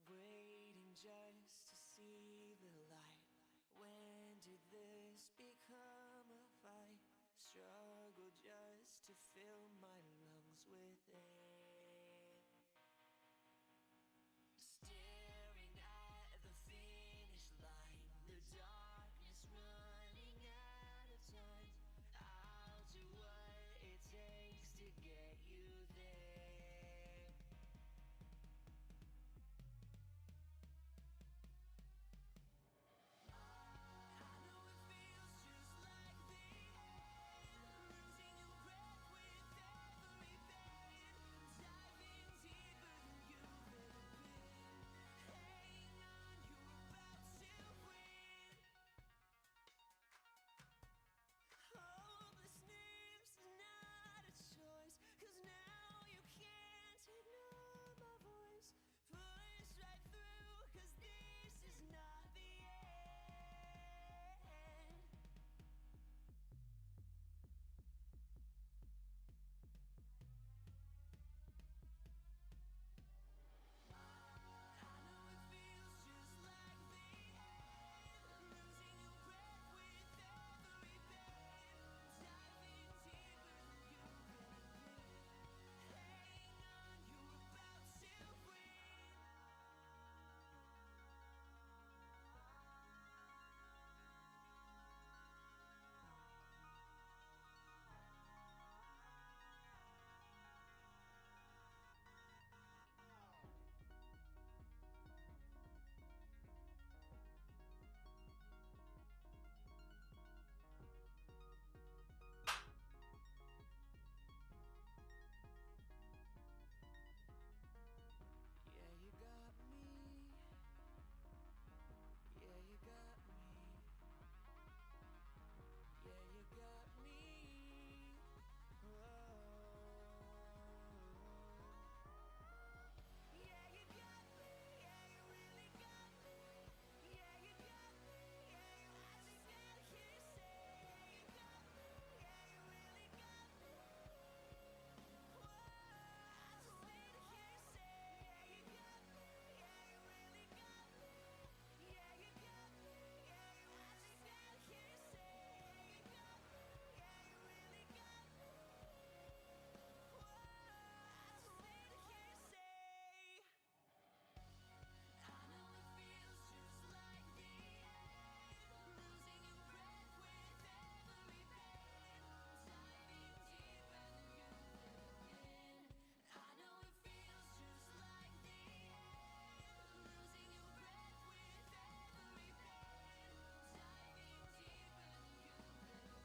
Waiting just to see the light. When did this become a fight? Struggle just to fill my lungs with air. Staring at the finish line, the darkness running out of time. I'll do what it takes to get you there.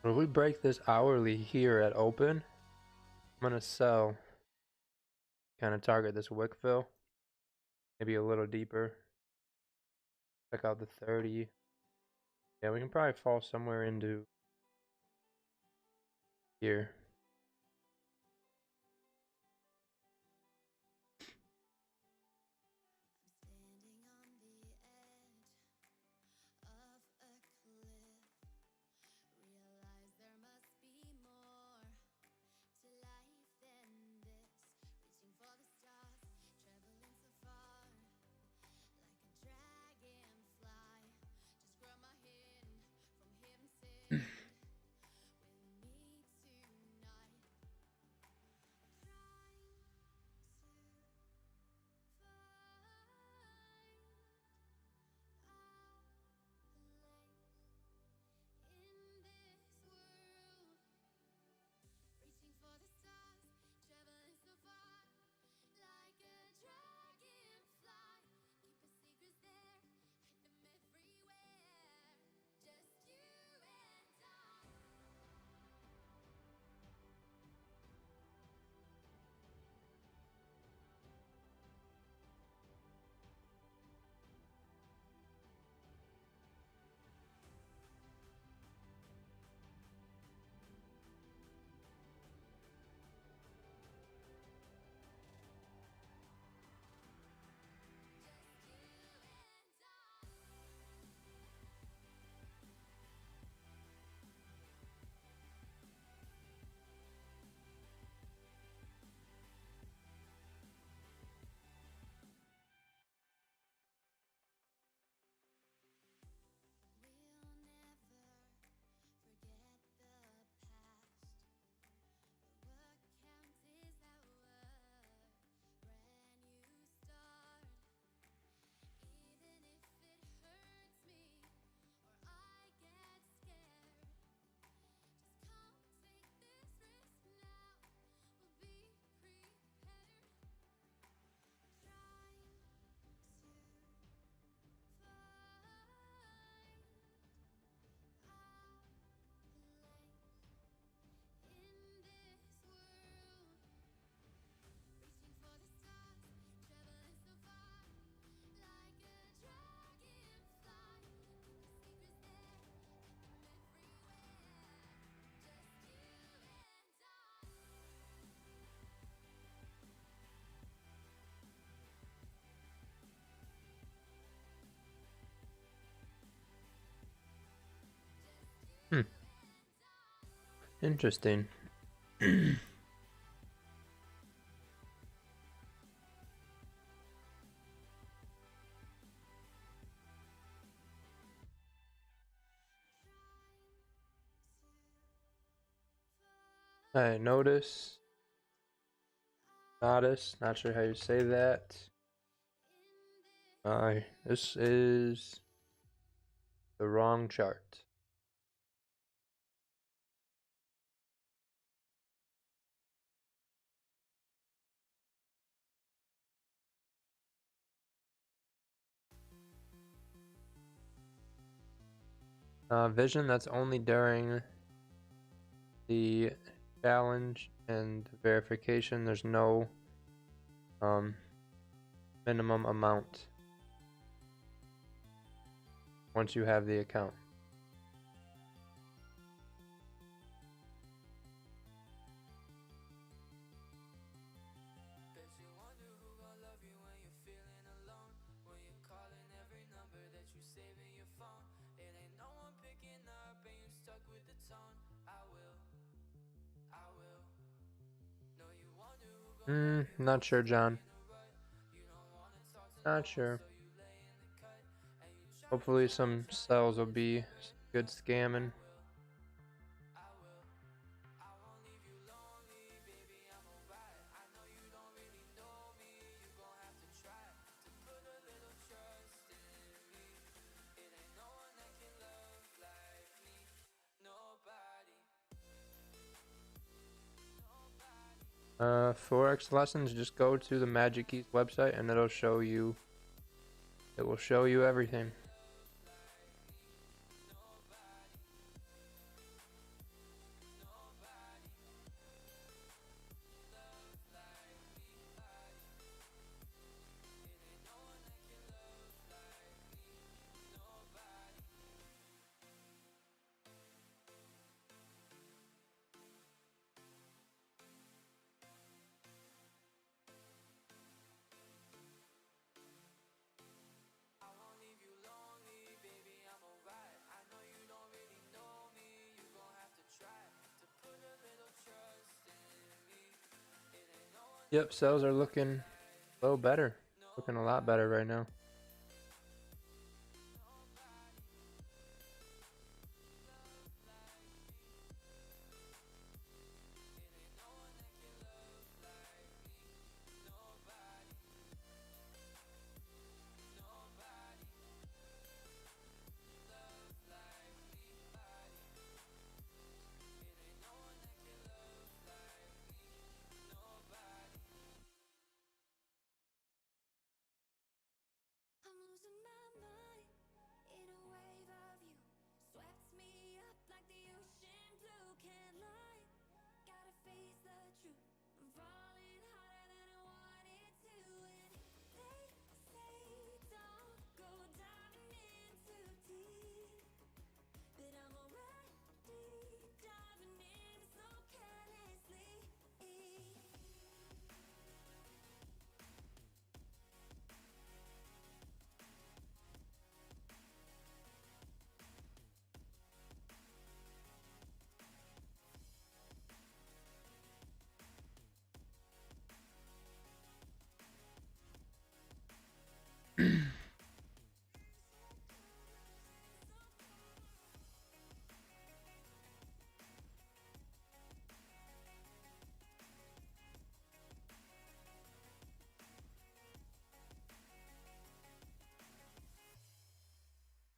When we break this hourly here at open, I'm gonna sell, kind of target this wick fill, maybe a little deeper. Check out the 30. Yeah, we can probably fall somewhere into here. Interesting. Alright, notice. Notice, not sure how you say that. This is the wrong chart. Vision, that's only during the challenge and verification. There's no minimum amount once you have the account. Not sure, John. Not sure. Hopefully some cells will be good scamming. Forex lessons, just go to the Magic Keys website and it'll show you, it will show you everything. Yep, sales are looking a little better. Looking a lot better right now. I'm losing my mind in a wave of you. Swept me up like the ocean blue. Can't lie, gotta face the truth. I'm falling harder than I wanted to. And they say don't go diving in too deep, but I'm already diving in so carelessly.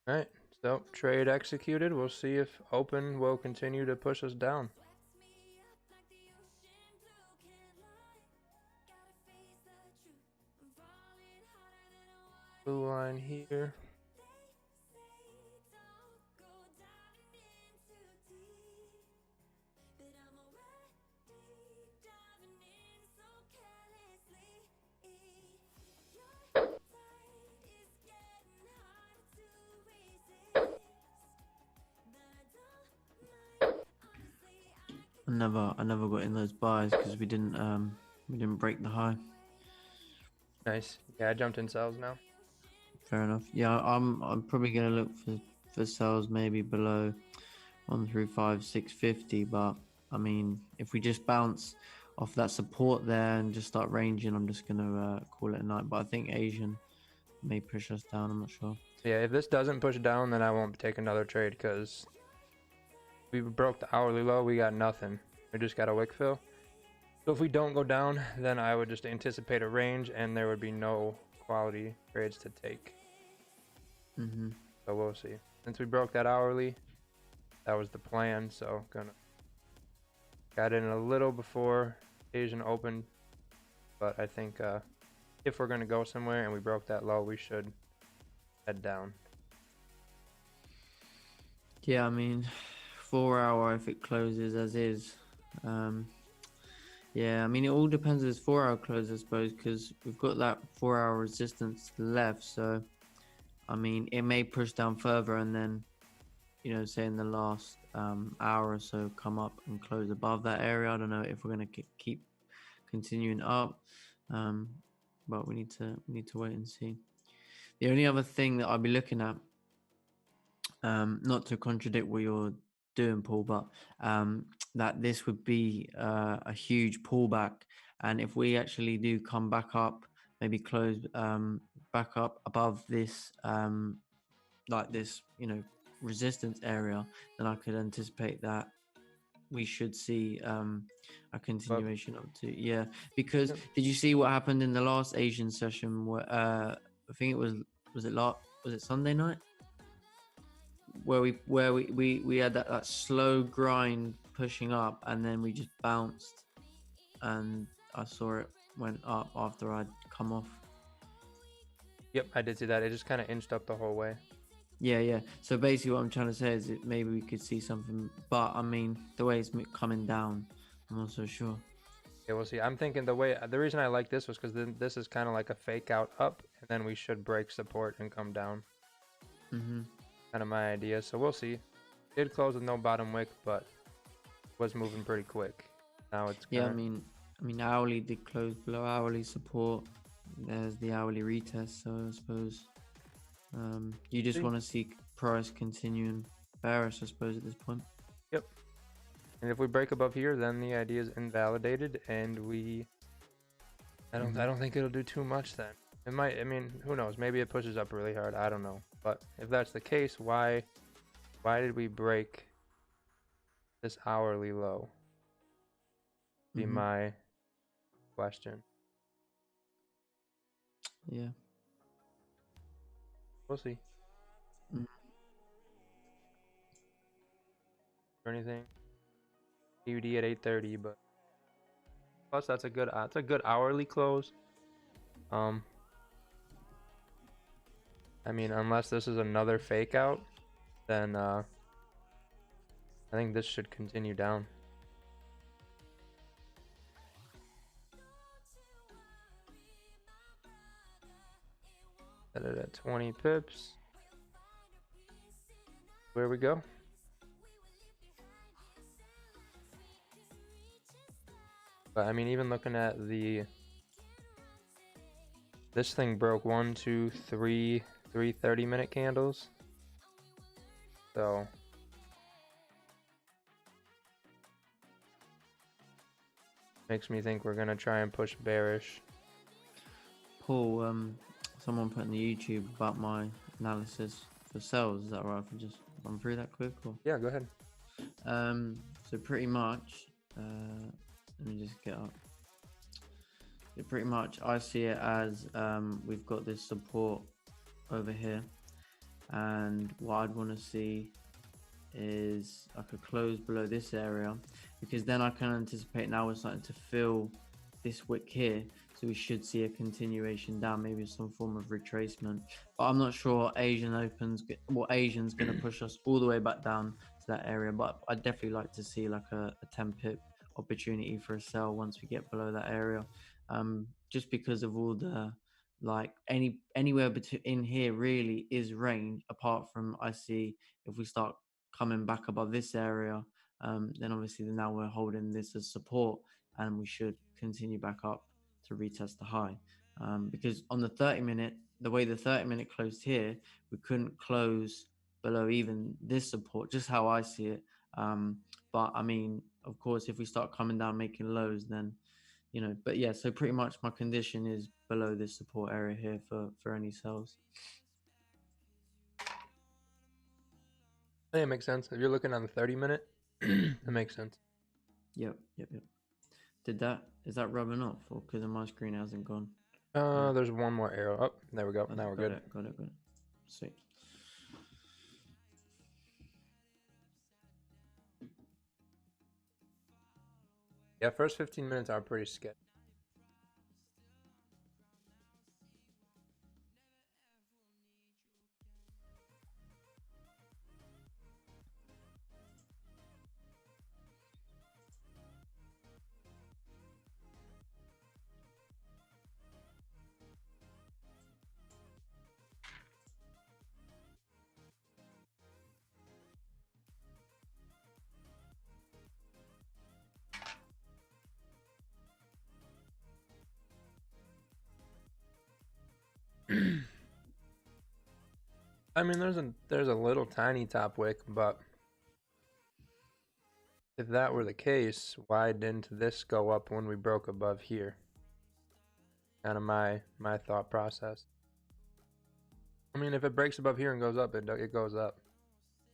All right, so trade executed. We'll see if open will continue to push us down. Swept me up like the ocean blue. Can't lie, gotta face the truth. I'm falling harder than I wanted. Blue line here. They say don't go diving in too deep, but I'm already diving in so carelessly. Your tide is getting harder to resist, but I don't mind. Honestly, I never got in those buys because we didn't break the high. Nice. Yeah, I jumped in sales now. Fair enough. Yeah, I'm probably gonna look for sales maybe below 135,650, but I mean if we just bounce off that support there and just start ranging, I'm just gonna call it a night. But I think Asian may push us down. I'm not sure. Yeah, if this doesn't push down, then I won't take another trade because we broke the hourly low. We got nothing. We just got a wick fill. So if we don't go down, then I would just anticipate a range and there would be no quality trades to take. Mm-hmm. So we'll see. Since we broke that hourly, that was the plan. So got in a little before Asian opened, but I think if we're gonna go somewhere and we broke that low, we should head down. Yeah, I mean 4 hour if it closes as is. Yeah, I mean it all depends on this 4 hour close, I suppose, because we've got that 4 hour resistance to the left. So I mean it may push down further and then, you know, say in the last hour or so come up and close above that area. I don't know if we're going to keep continuing up, but we need to wait and see. The only other thing that I'll be looking at, not to contradict what you're doing, Paul, but that this would be a huge pullback, and if we actually do come back up, maybe close back up above this like this, you know, resistance area, then I could anticipate that we should see a continuation up to because Yep. did you see what happened in the last Asian session where I think it was it Sunday night where we had that slow grind pushing up and then we just bounced and I saw it went up after I'd come off. Yep, I did see that. It just kind of inched up the whole way. Yeah. So basically, what I'm trying to say is that maybe we could see something, but I mean, the way it's coming down, I'm not so sure. Yeah, we'll see. I'm thinking the reason I like this was because then this is kind of like a fake out up, and then we should break support and come down. Mm-hmm. Kind of my idea. So we'll see. Did close with no bottom wick, but was moving pretty quick. Now it's Yeah. I mean, hourly did close below hourly support. There's the hourly retest. So I suppose you just want to see price continuing bearish, I suppose, at this point. And if we break above here, then the idea is invalidated, and we I don't think it'll do too much then. It might. I mean, who knows? Maybe it pushes up really hard. I don't know. But if that's the case, why did we break this hourly low? Be Mhm. my question. Yeah. We'll see. Mm. Or anything. UD at 8:30, but plus that's a good hourly close. I mean, unless this is another fake out, then I think this should continue down. Set it at 20 pips. Where we go? But I mean, even looking at this thing broke 1, 2, 3 30-minute candles. So makes me think we're gonna try and push bearish. Paul, someone put in the YouTube about my analysis for sales. Is that right? If I just run through that quick? Or? Yeah, go ahead. So pretty much, let me just get up. So pretty much, I see it as we've got this support over here, and what I'd want to see is I could close below this area, because then I can anticipate now we're starting to fill this wick here, so we should see a continuation down, maybe some form of retracement. But I'm not sure Asian's going to push us all the way back down to that area, but I'd definitely like to see like a 10 pip opportunity for a sell once we get below that area, just because of all the like anywhere between in here really is range, apart from I see if we start coming back above this area, then obviously now we're holding this as support, and we should continue back up to retest the high, because on the 30-minute, the way the 30-minute closed here, we couldn't close below even this support, just how I see it. But I mean, of course, if we start coming down making lows, then but yeah, so pretty much my condition is below this support area here for any sells. I think it makes sense. If you're looking on the 30-minute, that makes sense. Yep. Is that rubbing off, or because on my screen it hasn't gone? There's one more arrow. Oh, there we go. Now we're good. Got it. Sweet. Yeah, first 15 minutes are pretty sketchy. I mean, there's a little tiny top wick, but if that were the case, why didn't this go up when we broke above here? Kind of my thought process. I mean, if it breaks above here and goes up, it goes up.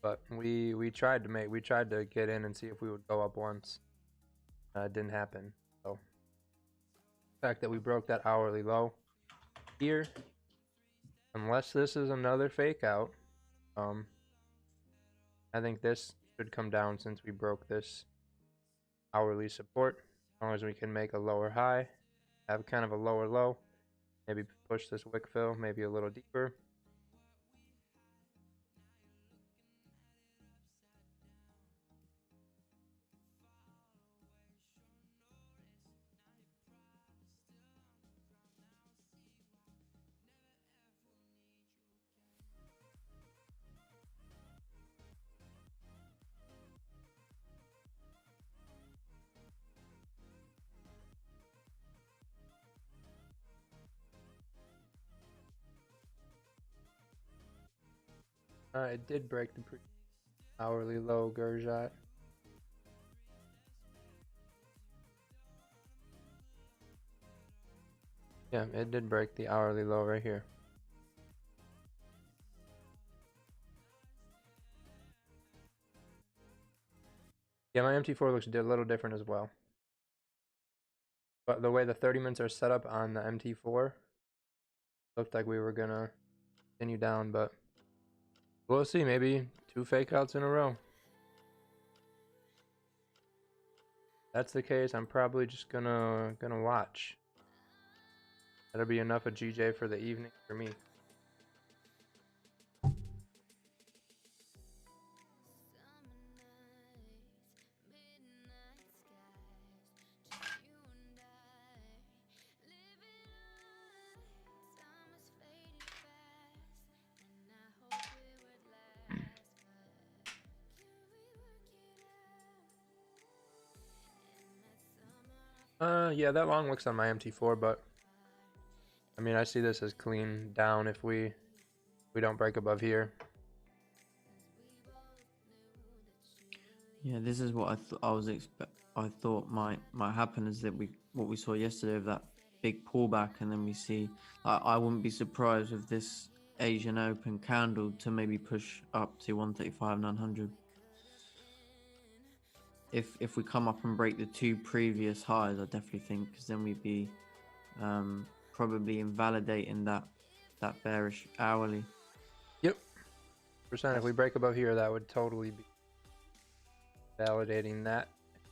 But we tried to get in and see if we would go up once. It didn't happen. So the fact that we broke that hourly low here, unless this is another fake out, I think this should come down since we broke this hourly support. As long as we can make a lower high, have kind of a lower low, maybe push this wick fill maybe a little deeper. It did break the hourly low, Gurjat. Yeah, it did break the hourly low right here. Yeah, my MT4 looks a little different as well. But the way the 30 minutes are set up on the MT4, looked like we were gonna continue down, but we'll see. Maybe 2 fake outs in a row. If that's the case, I'm probably just gonna watch. That'll be enough of GJ for the evening for me. Yeah, that long looks on my MT4, but I mean, I see this as clean down if we don't break above here. Yeah, this is what I thought might happen, is that what we saw yesterday of that big pullback, and then we see. I wouldn't be surprised with this Asian Open candle to maybe push up to 135.900. If we come up and break the 2 previous highs, I definitely think, because then we'd be probably invalidating that bearish hourly. Yep. Percent. If we break above here, that would totally be validating that.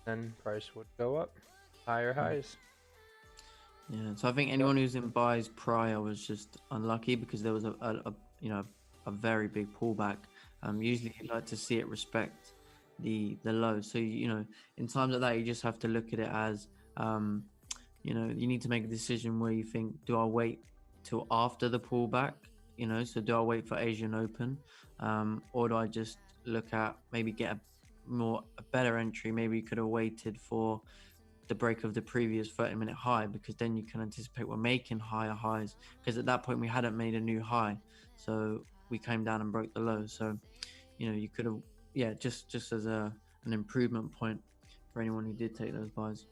Then price would go up, higher highs. Yeah, so I think anyone who's in buys prior was just unlucky, because there was a very big pullback. Usually you'd like to see it respect the low. So in times like that, you just have to look at it as you need to make a decision where you think, do I wait till after the pullback? So do I wait for Asian Open, or do I just look at maybe get a better entry? Maybe you could have waited for the break of the previous 30-minute high, because then you can anticipate we're making higher highs, because at that point we hadn't made a new high, so we came down and broke the low. So you could have, just as an improvement point for anyone who did take those buys.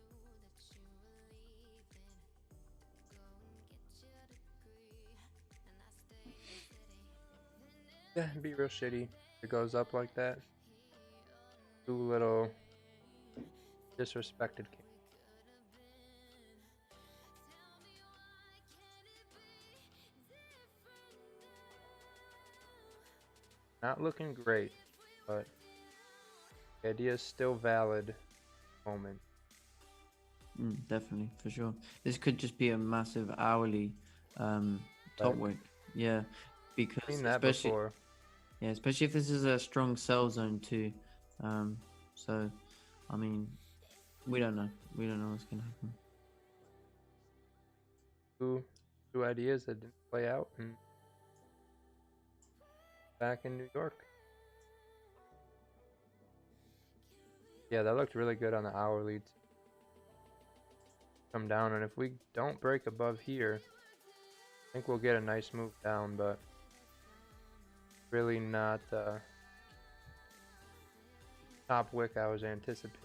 Yeah, it'd be real shitty if it goes up like that. Too little disrespected. Not looking great, but the idea is still valid. Moment. Definitely, for sure. This could just be a massive hourly top wick. Yeah, because Seen that before. Yeah, especially if this is a strong sell zone too. So, I mean, we don't know. We don't know what's gonna happen. Two ideas that didn't play out, and back in New York. Yeah, that looked really good on the hourly. Come down, and if we don't break above here, I think we'll get a nice move down, but really not top wick I was anticipating.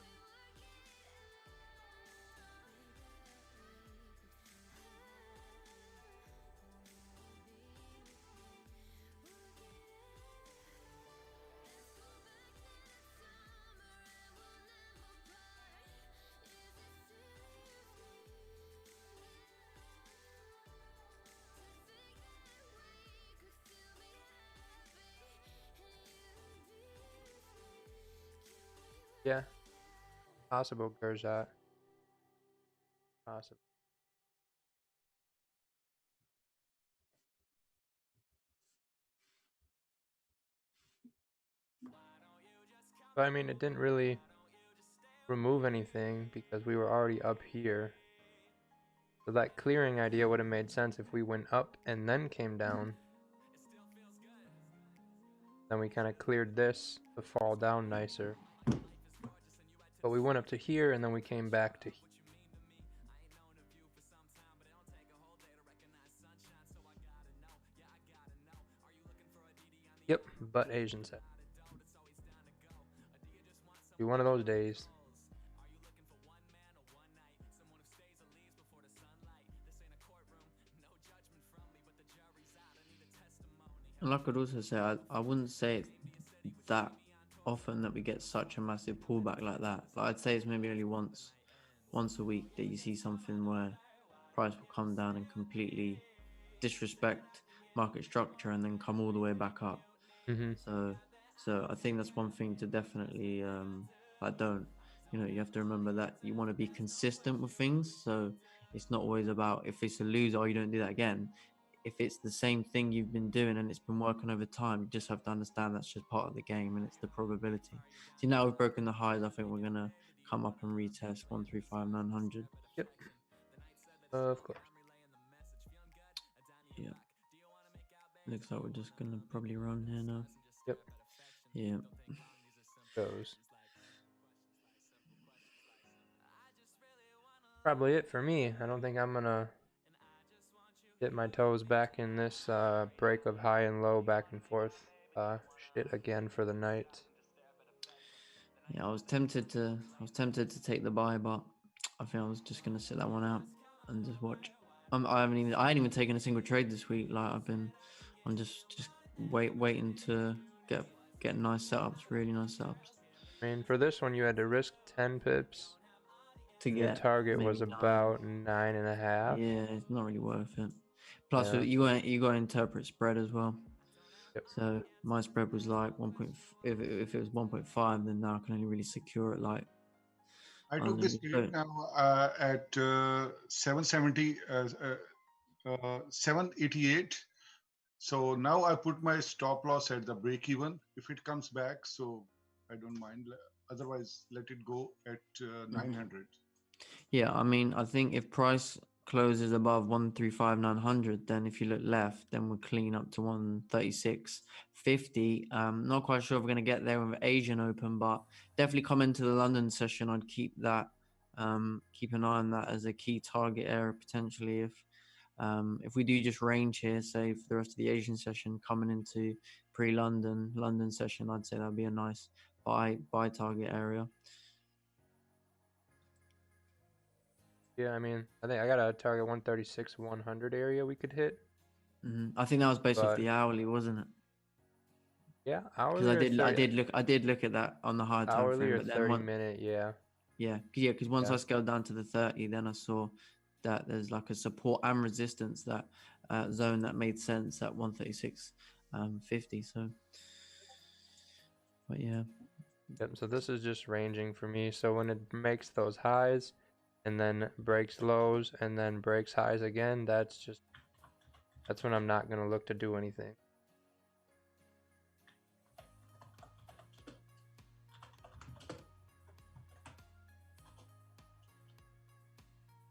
Yeah, possible Gerjat. Possible. But I mean, it didn't really remove anything because we were already up here. So that clearing idea would have made sense if we went up and then came down. Then we kind of cleared this to fall down nicer. But we went up to here and then we came back to here. Yep, but Asian set. Be one of those days. And like I'd also say, I wouldn't say it's that often that we get such a massive pullback like that. Like I'd say it's maybe only once a week that you see something where price will come down and completely disrespect market structure and then come all the way back up. Mm-hmm. So I think that's one thing to definitely like don't, you have to remember that you want to be consistent with things. So it's not always about if it's a loser or you don't do that again. If it's the same thing you've been doing and it's been working over time, you just have to understand that's just part of the game and it's the probability. See, now we've broken the highs. I think we're gonna come up and retest 135,900. Yep. Of course. Yeah. Looks like we're just gonna probably run here now. Yep. Yeah. Goes. Probably it for me. I don't think I'm gonna dip my toes back in this break of high and low back and forth shit again for the night. Yeah, I was tempted to take the buy, but I think I was just gonna sit that one out and just watch. I ain't even taken a single trade this week. Like I'm just waiting to get nice setups, really nice setups I mean, for this one, you had to risk 10 pips. to And your get target maybe was 9. about 9.5. Yeah, it's not really worth it. Plus, Yeah. you got to interpret spread as well. Yep. So my spread was like 1. If it was 1.5, then now I can only really secure it like. I took this trade now at 770, 788. So now I put my stop loss at the break even if it comes back. So I don't mind. Otherwise, let it go at 900. Yeah, I mean, I think if price closes above 135,900, then if you look left, then we're clean up to 136.50. Not quite sure if we're going to get there with Asian Open, but definitely come into the London session. I'd keep that, keep an eye on that as a key target area potentially. If we do just range here, say for the rest of the Asian session coming into London session, I'd say that'd be a nice buy target area. Yeah, I mean, I think I got a target 136, 100 area we could hit. I think that was based off But the hourly, wasn't it? yeah, Because hourly or 30, I did look at that on the higher time hourly frame, or but then 30 minute, yeah. because once Yeah. I scaled down to the 30, then I saw that there's like a support and resistance that zone that made sense at 136.50. So, but yeah, Yep, so this is just ranging for me. So when it makes those highs and then breaks lows and then breaks highs again, that's when I'm not going to look to do anything.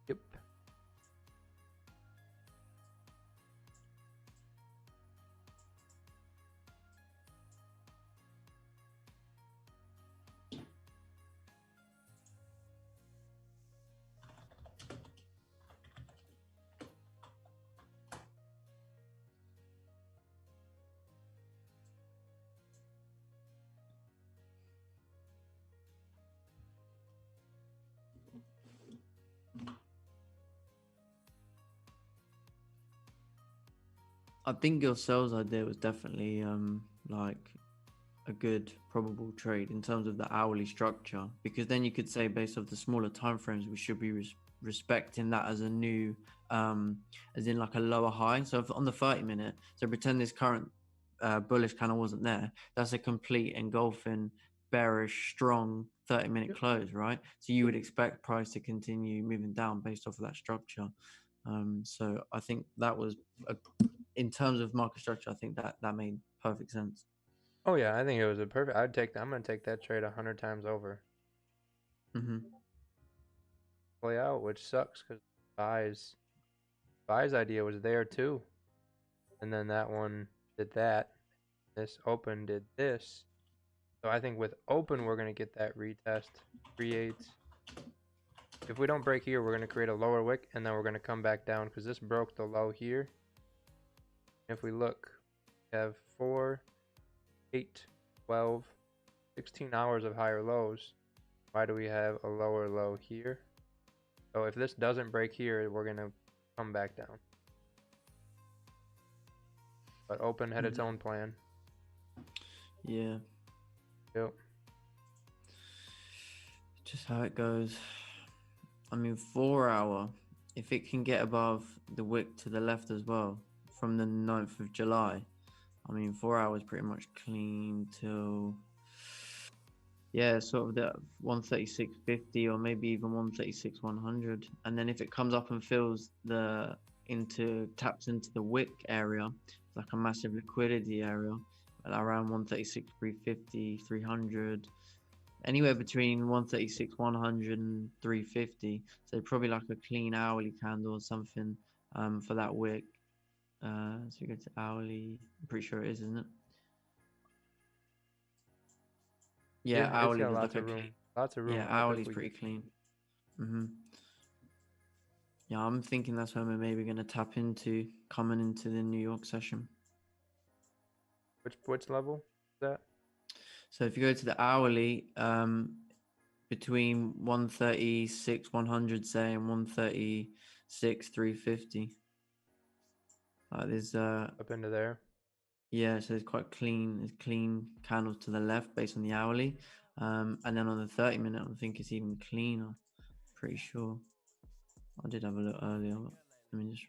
Yep. I think your sales idea was definitely like a good probable trade in terms of the hourly structure, because then you could say based off the smaller time frames we should be respecting that as a new as in like a lower high. So if on the 30-minute, so pretend this current bullish candle wasn't there, that's a complete engulfing bearish strong 30-minute Yep. close, right? So you would expect price to continue moving down based off of that structure. So I think that was in terms of market structure, I think that made perfect sense. Oh yeah, I think it was a perfect. I'm going to take that trade 100 times over. Play out, which sucks because buys idea was there too, and then that one did that. This open did this. So I think with open we're going to get that retest, create. If we don't break here, we're going to create a lower wick, and then we're going to come back down because this broke the low here. If we look, we have 4, 8, 12, 16 hours of higher lows. Why do we have a lower low here? So if this doesn't break here, we're going to come back down. but open had its own plan. Yeah, Yep. just how it goes. I mean, 4 hour, if it can get above the wick to the left as well from the 9th of July, I mean, 4 hours pretty much clean till, yeah, sort of the 136.50 or maybe even 136.100. And then if it comes up and fills taps into the wick area, like a massive liquidity area, around 136.350, 300, anywhere between 136, 100 and 350. So probably like a clean hourly candle or something for that wick. So we go to hourly. I'm pretty sure it is, isn't it? Yeah, It's hourly got was lots like of room. Lots of room. yeah, up if hourly's we- pretty clean. Yeah, I'm thinking that's when we're maybe going to tap into coming into the New York session. Which level is that? So if you go to the hourly, between 136, 100, say, and 136, 350. There's Up into there. yeah, so it's quite clean. There's clean candles to the left based on the hourly, and then on the 30-minute, I think it's even cleaner. Pretty sure. I did have a look earlier, but let me just.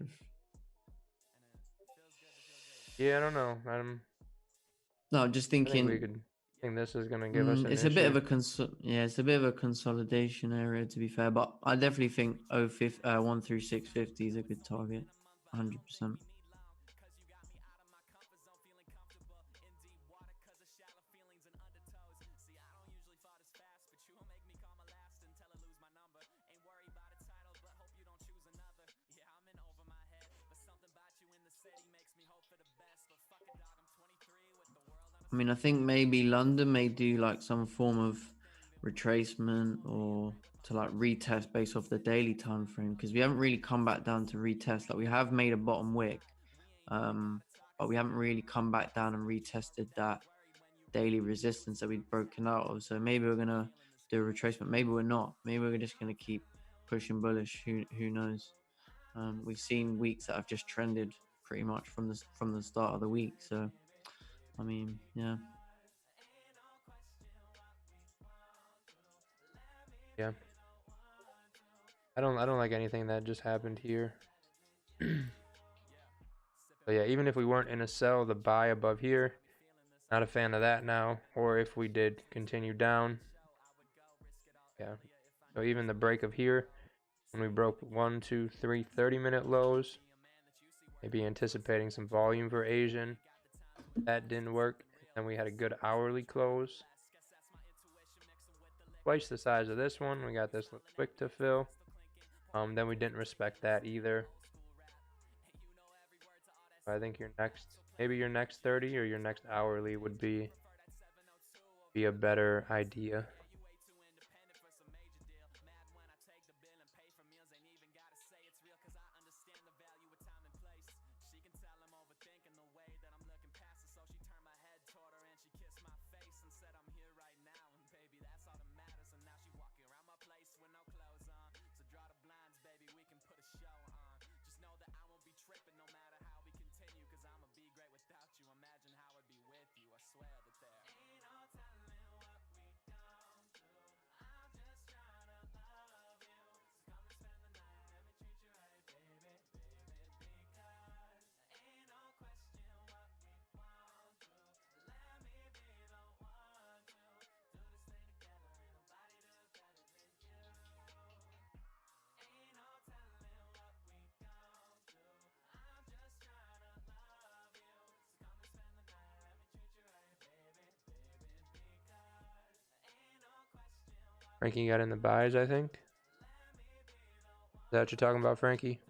Yeah, I don't know. No, I'm just I think thinking. we could. I think this is gonna give us an It's issue. a bit of it's a bit of a consolidation area to be fair, but I definitely think 1 through 650 is a good target, 100%. I mean, I think maybe London may do like some form of retracement or to like retest based off the daily time frame, because we haven't really come back down to retest. Like we have made a bottom wick, but we haven't really come back down and retested that daily resistance that we'd broken out of. So maybe we're gonna do a retracement. Maybe we're not. Maybe we're just gonna keep pushing bullish. Who knows? We've seen weeks that have just trended pretty much from the start of the week. So I mean, yeah. Yeah. I don't like anything that just happened here. But yeah, even if we weren't in a sell, the buy above here, not a fan of that now. Or if we did continue down, yeah. So even the break of here, when we broke 1, 2, 3 30-minute lows, maybe anticipating some volume for Asian, that didn't work. And we had a good hourly close. Twice the size of this one. We got this quick to fill. Then we didn't respect that either. I think maybe your next 30 or your next hourly would be a better idea. Frankie got in the buys, I think. Is that what you're talking about, Frankie?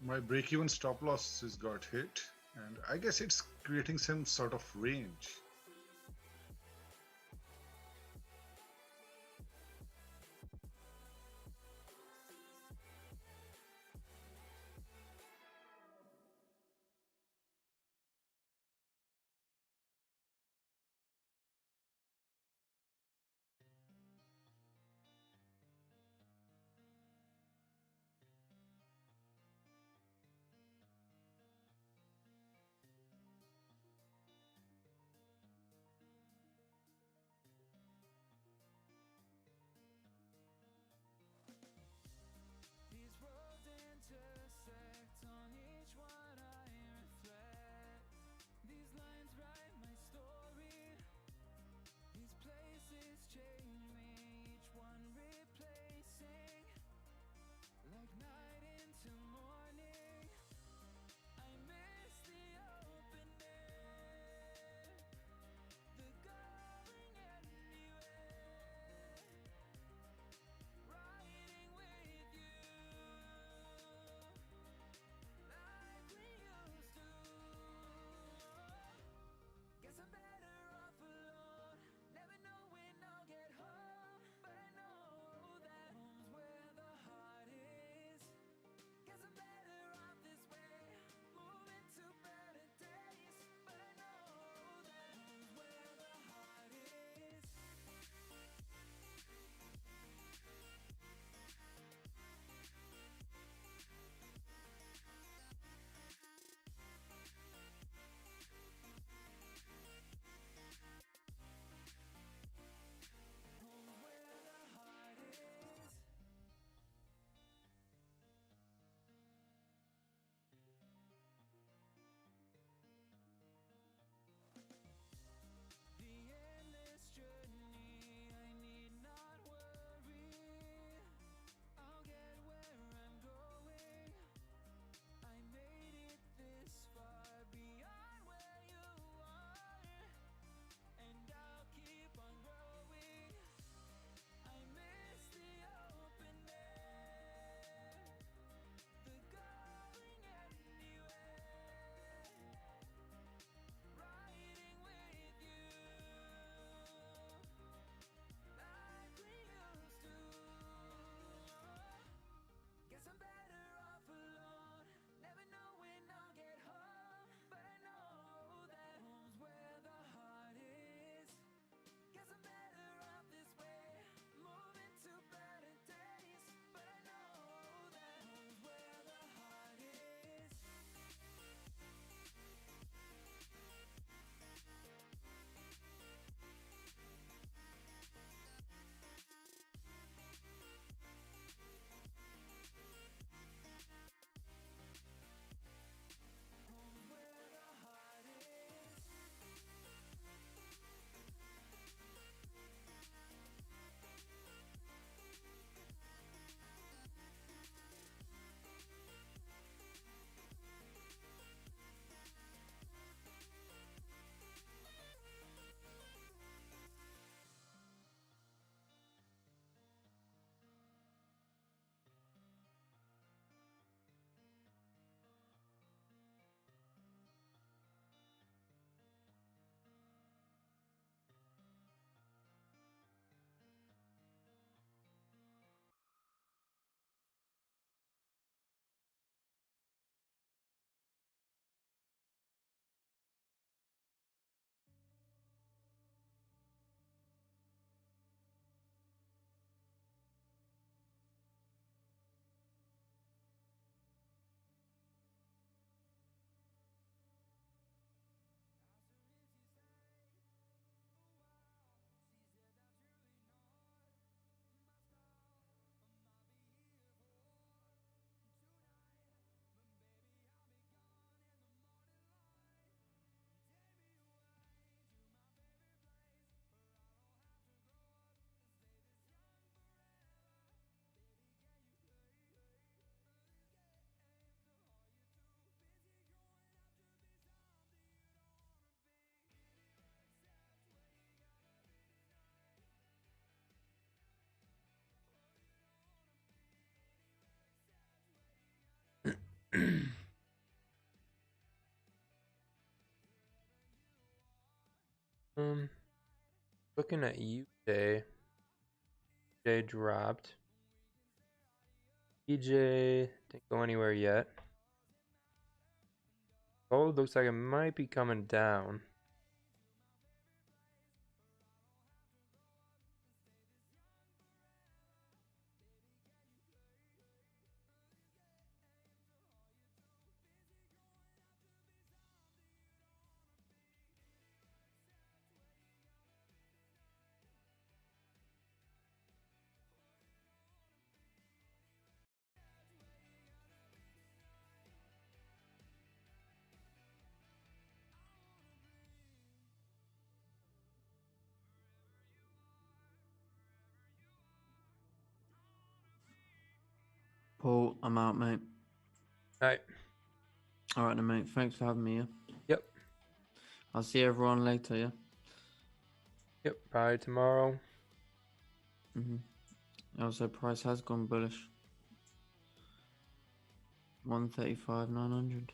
My break-even stop loss has got hit, and I guess it's creating some sort of range. Looking at UJ. J dropped. EJ didn't go anywhere yet. Gold looks like it might be coming down. Paul, I'm out, mate. Alright. All right, then, mate. Thanks for having me. Yeah. Yep. I'll see everyone later. Yeah. Yep. Probably tomorrow. Also, price has gone bullish. 135,900.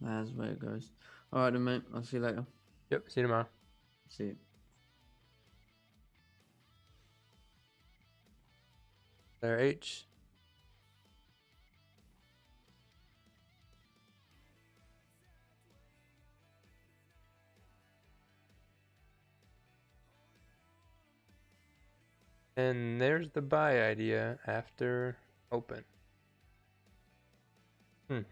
That's where it goes. All right, then, mate. I'll see you later. Yep. See you tomorrow. See you. There, H. And there's the buy idea after open. 10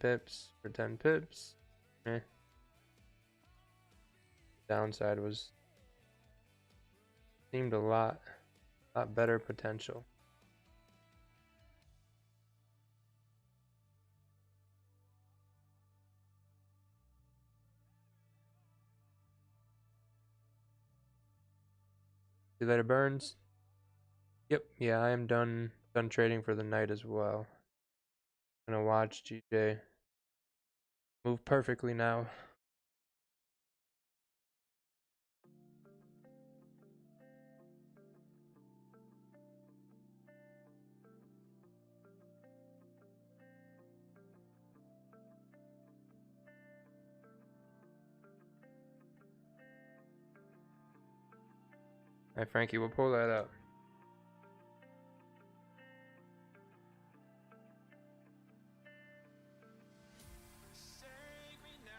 pips for 10 pips. Downside seemed a lot better potential. See you later, Burns. Yep, yeah, I am done trading for the night as well. Gonna watch GJ move perfectly now. Alright, Frankie, we'll pull that up. Save me now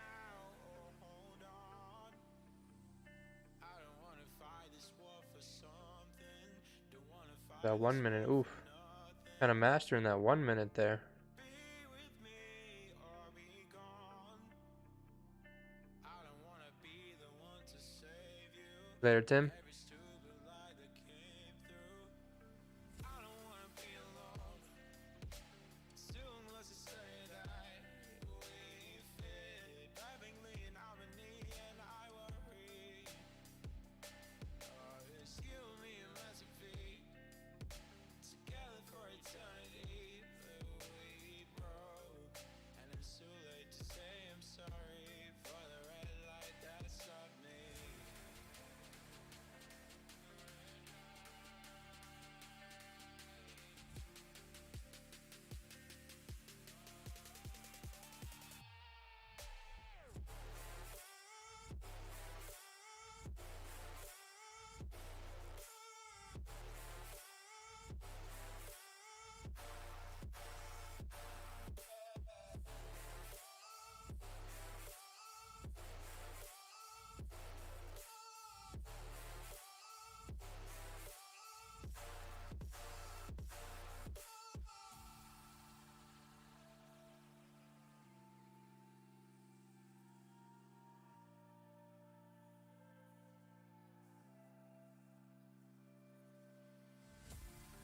or hold on. I don't wanna fight this war for something. Don't wanna fight That 1 minute, oof. nothing. Kind of mastering that 1 minute there. Be with me or be gone. I don't wanna be the one to save you. Later, Tim. Every stupid lie that came through. I don't wanna be alone. Still unless you say that we fit perfectly in harmony, and I worry. It's you and me and massive feet together for eternity, but we broke, and it's too late to say I'm sorry for the red light that stopped me.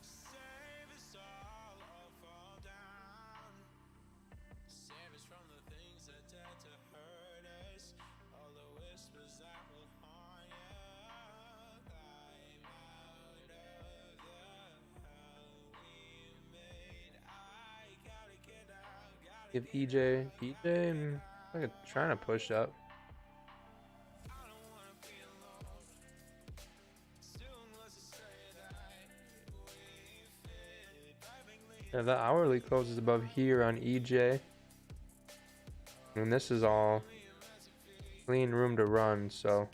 Save us all or fall down. Save us from the things that dare to hurt us. All the whispers that will haunt you. Climb out of the hell we made. I gotta get out. Gotta Give get EJ, like trying to push up. I don't wanna be alone. Still unless you say that we fit perfectly Yeah, the hourly closes above here on EJ. And this is all clean room to run, so.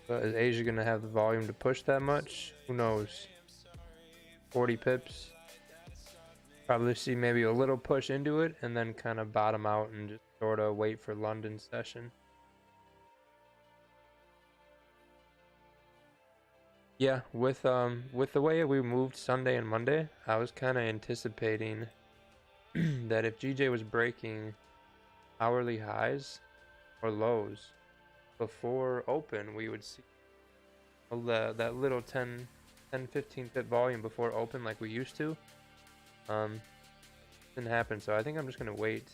But is Asia going to have the volume to push that much? Who knows? 40 pips. Probably see maybe a little push into it and then kind of bottom out and just sort of wait for London session. Yeah, with the way we moved Sunday and Monday, I was kind of anticipating that if GJ was breaking hourly highs or lows before open, we would see that little 10 15 pip volume before open like we used to. Didn't happen, so I think I'm just gonna wait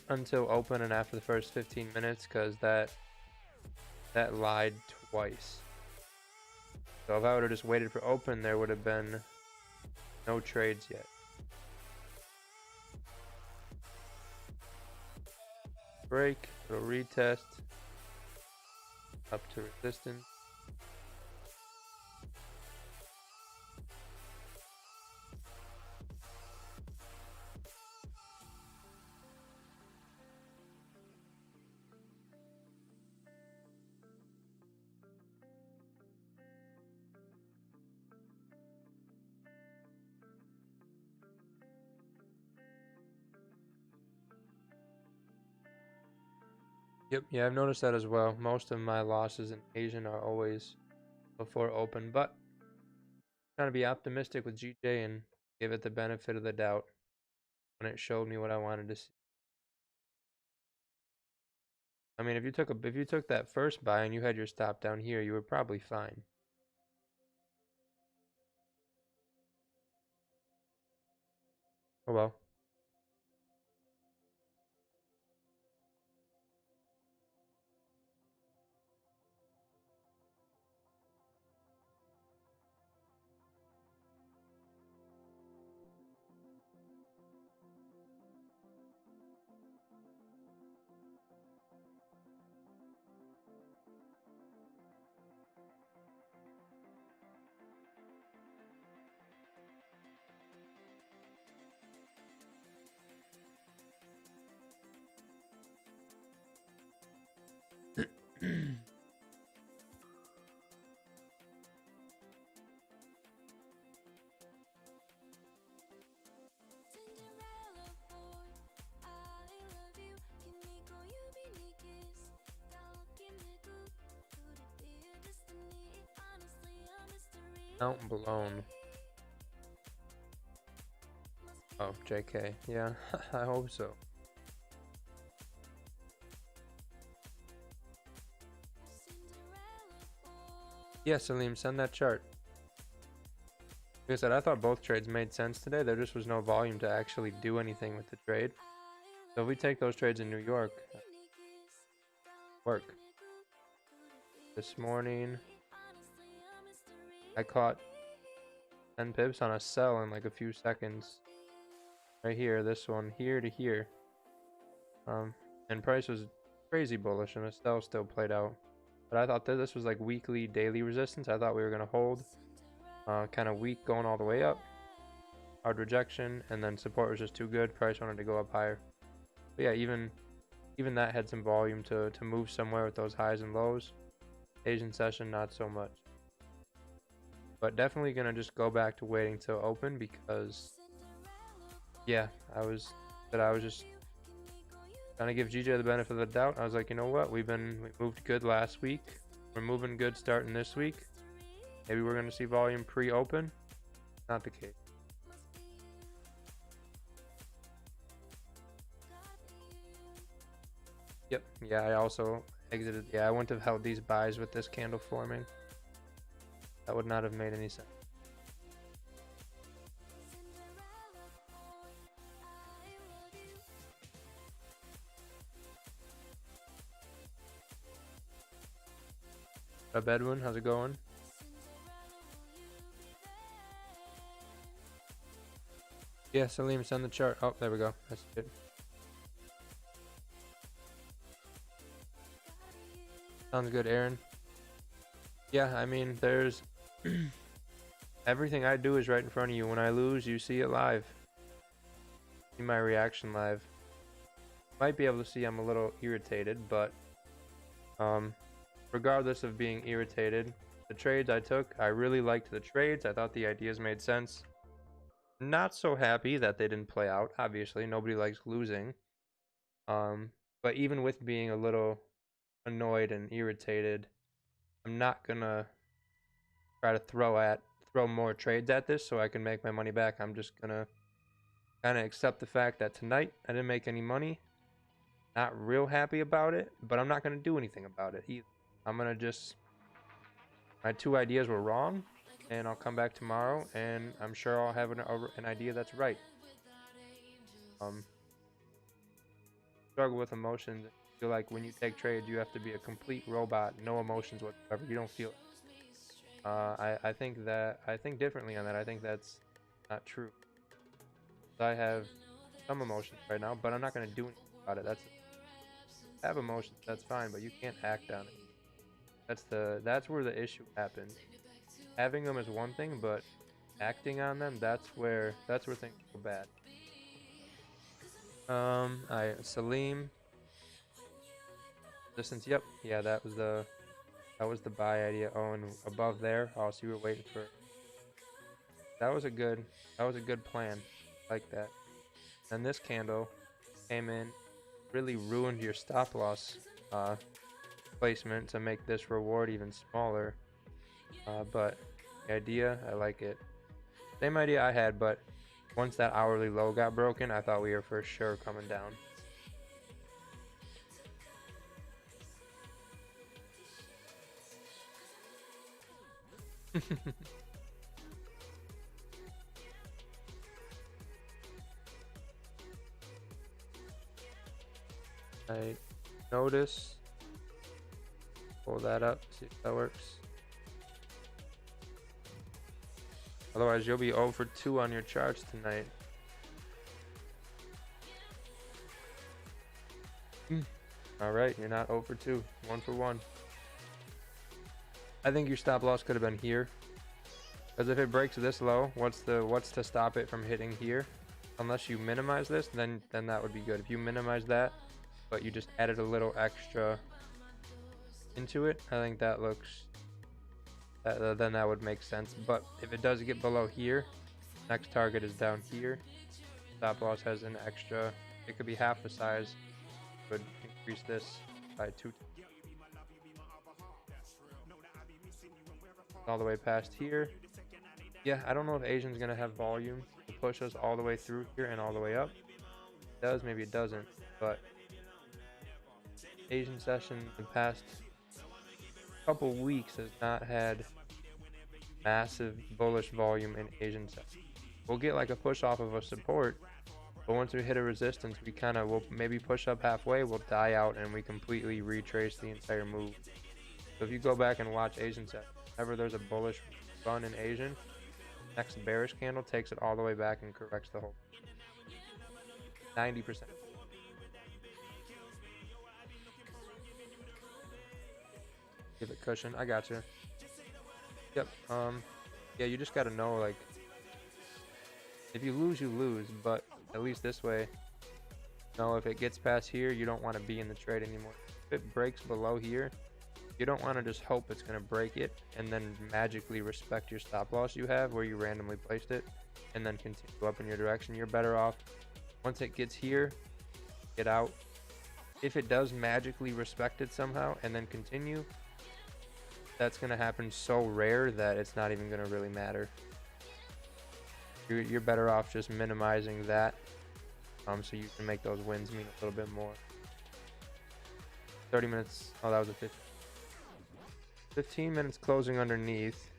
until open and after the first 15 minutes, because that lied twice. So if I would have just waited for open, there would have been no trades yet. Break, little retest, up to resistance. Yep, yeah, I've noticed that as well. Most of my losses in Asian are always before open, but trying to be optimistic with GJ and give it the benefit of the doubt when it showed me what I wanted to see. I mean, if you took that first buy and you had your stop down here, you were probably fine. Oh well. Out blown. Oh, JK. Yeah, I hope so. Yeah, Salim, send that chart. Like I said, I thought both trades made sense today. There just was no volume to actually do anything with the trade. So if we take those trades in New York, work. This morning, I caught 10 pips on a sell in like a few seconds. Right here, this one, here to here. And price was crazy bullish and the sell still played out. But I thought that this was like weekly, daily resistance. I thought we were going to hold. Kind of weak going all the way up. Hard rejection, and then support was just too good. Price wanted to go up higher. But yeah, even that had some volume to move somewhere with those highs and lows. Asian session, not so much. But definitely gonna just go back to waiting till open, because yeah, I was just trying to give GJ the benefit of the doubt. I was like, you know what, we moved good last week. We're moving good starting this week. Maybe we're gonna see volume pre-open. Not the case. Yep. Yeah, I also exited. Yeah, I wouldn't have held these buys with this candle forming. That would not have made any sense. Up, Edwin, how's it going? Yeah, Salim, send the chart. Oh, there we go. That's good. Sounds good, Aaron. Yeah, I mean, there's Everything I do is right in front of you. When I lose, you see it live. See my reaction live. Might be able to see I'm a little irritated, but regardless of being irritated, the trades I took, I really liked the trades. I thought the ideas made sense. Not so happy that they didn't play out. Obviously, nobody likes losing. But even with being a little annoyed and irritated, I'm not gonna try to throw more trades at this so I can make my money back. I'm just gonna kind of accept the fact that tonight I didn't make any money. Not real happy about it, but I'm not gonna do anything about it either. I'm gonna just, my two ideas were wrong, and I'll come back tomorrow, and I'm sure I'll have an idea that's right. Struggle with emotions. I feel like when you take trades, you have to be a complete robot, no emotions whatsoever. You don't feel it. I think differently on that. I think that's not true. I have some emotions right now, but I'm not gonna do anything about it. I have emotions, that's fine, but you can't act on it. That's where the issue happens. Having them is one thing, but acting on them, that's where things go bad. Salim. Distance, yep. Yeah, that was the buy idea. Oh, and above there, oh, so you were waiting for, that was a good plan. Like that. And this candle came in, really ruined your stop loss placement to make this reward even smaller. But the idea, I like it. Same idea I had, but once that hourly low got broken, I thought we were for sure coming down. I notice. Pull that up, see if that works. Otherwise, you'll be 0 for 2 on your charts tonight. Alright, you're not 0 for 2. 1 for 1. I think your stop loss could have been here. Because if it breaks this low, what's to stop it from hitting here? Unless you minimize this, then that would be good. If you minimize that, but you just added a little extra into it, I think that looks, then that would make sense. But if it does get below here, next target is down here. Stop loss has an extra, it could be half the size, would increase this by 2 all the way past here. Yeah, I don't know if Asian's gonna have volume to push us all the way through here and all the way up. It does, maybe it doesn't, but Asian session the past couple weeks has not had massive bullish volume in Asian session. We'll get like a push off of a support, but once we hit a resistance, we kind of will maybe push up halfway, we'll die out, and we completely retrace the entire move. So if you go back and watch Asian session, whenever there's a bullish run in Asian, next bearish candle takes it all the way back and corrects the whole 90%. Give it cushion. I got you. Yep. Yeah, you just gotta know, like, if you lose, you lose, but at least this way, if it gets past here, you don't want to be in the trade anymore. If it breaks below here, you don't want to just hope it's going to break it and then magically respect your stop loss you have where you randomly placed it and then continue up in your direction. You're better off, once it gets here, get out. If it does magically respect it somehow and then continue, that's going to happen so rare that it's not even going to really matter. You're better off just minimizing that, so you can make those wins mean a little bit more. 30 minutes. Oh, that was a 15 minutes closing underneath,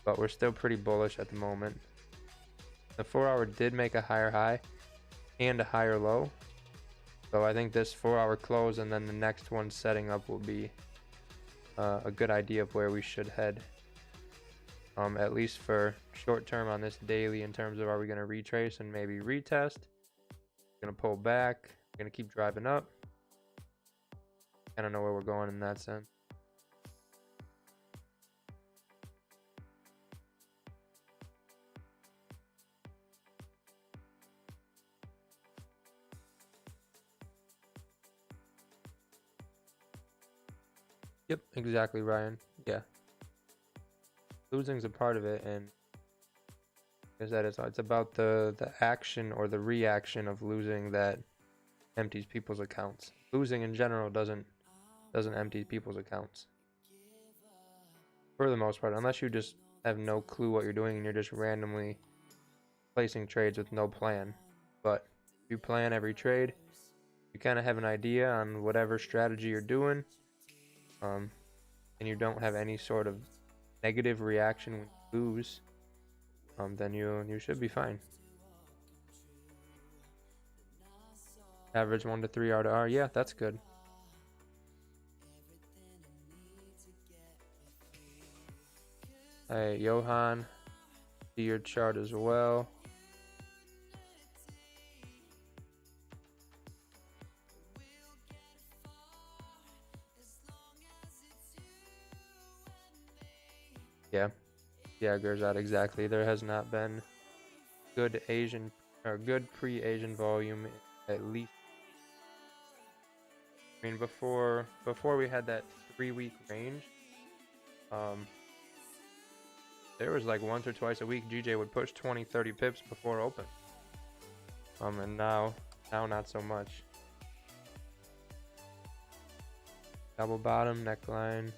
but we're still pretty bullish at the moment. The 4-hour did make a higher high and a higher low, so I think this 4-hour close and then the next one setting up will be a good idea of where we should head, at least for short term on this daily, in terms of, are we going to retrace and maybe retest, going to pull back, going to keep driving up. I don't know where we're going in that sense. Yep, exactly, Ryan. Yeah. Losing's a part of it, and is that it's about the action or the reaction of losing that empties people's accounts. Losing in general doesn't empty people's accounts for the most part, unless you just have no clue what you're doing and you're just randomly placing trades with no plan. But if you plan every trade, you kind of have an idea on whatever strategy you're doing, and you don't have any sort of negative reaction when you lose, then you should be fine. Average 1 to 3 R to R, yeah, that's good. Hey, Johan, see your chart as well. Yeah, Gurzat, exactly. There has not been good Asian or good pre-Asian volume at least. I mean, before we had that 3-week range, there was like once or twice a week GJ would push 20-30 pips before open. And now not so much. Double bottom neckline.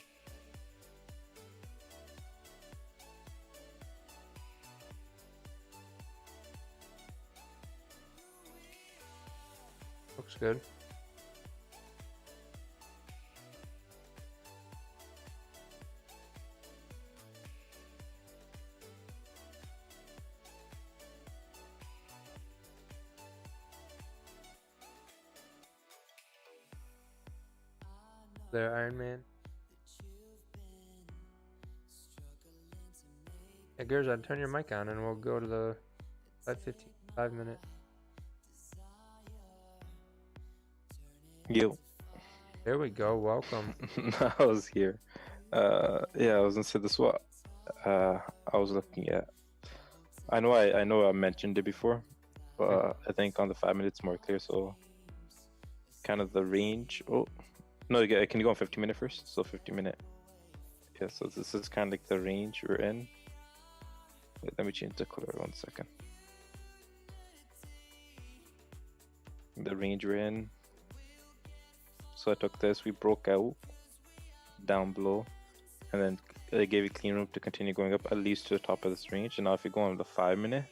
Looks good. There, Iron Man. Hey, Gerzad, turn your mic on and we'll go to the 5 minute. You. There we go. Welcome. I was here. Yeah, I was gonna say this. What I was looking at. I know I mentioned it before, but I think on the 5 minutes more clear. So, kind of the range. Oh, no, can you go on 50-minute first? So 50-minute. Yeah. So this is kind of like the range we're in. Wait, let me change the color 1 second. The range we're in. So I took this, we broke out down below, and then it gave you clean room to continue going up at least to the top of this range. And now if you go on the 5 minute,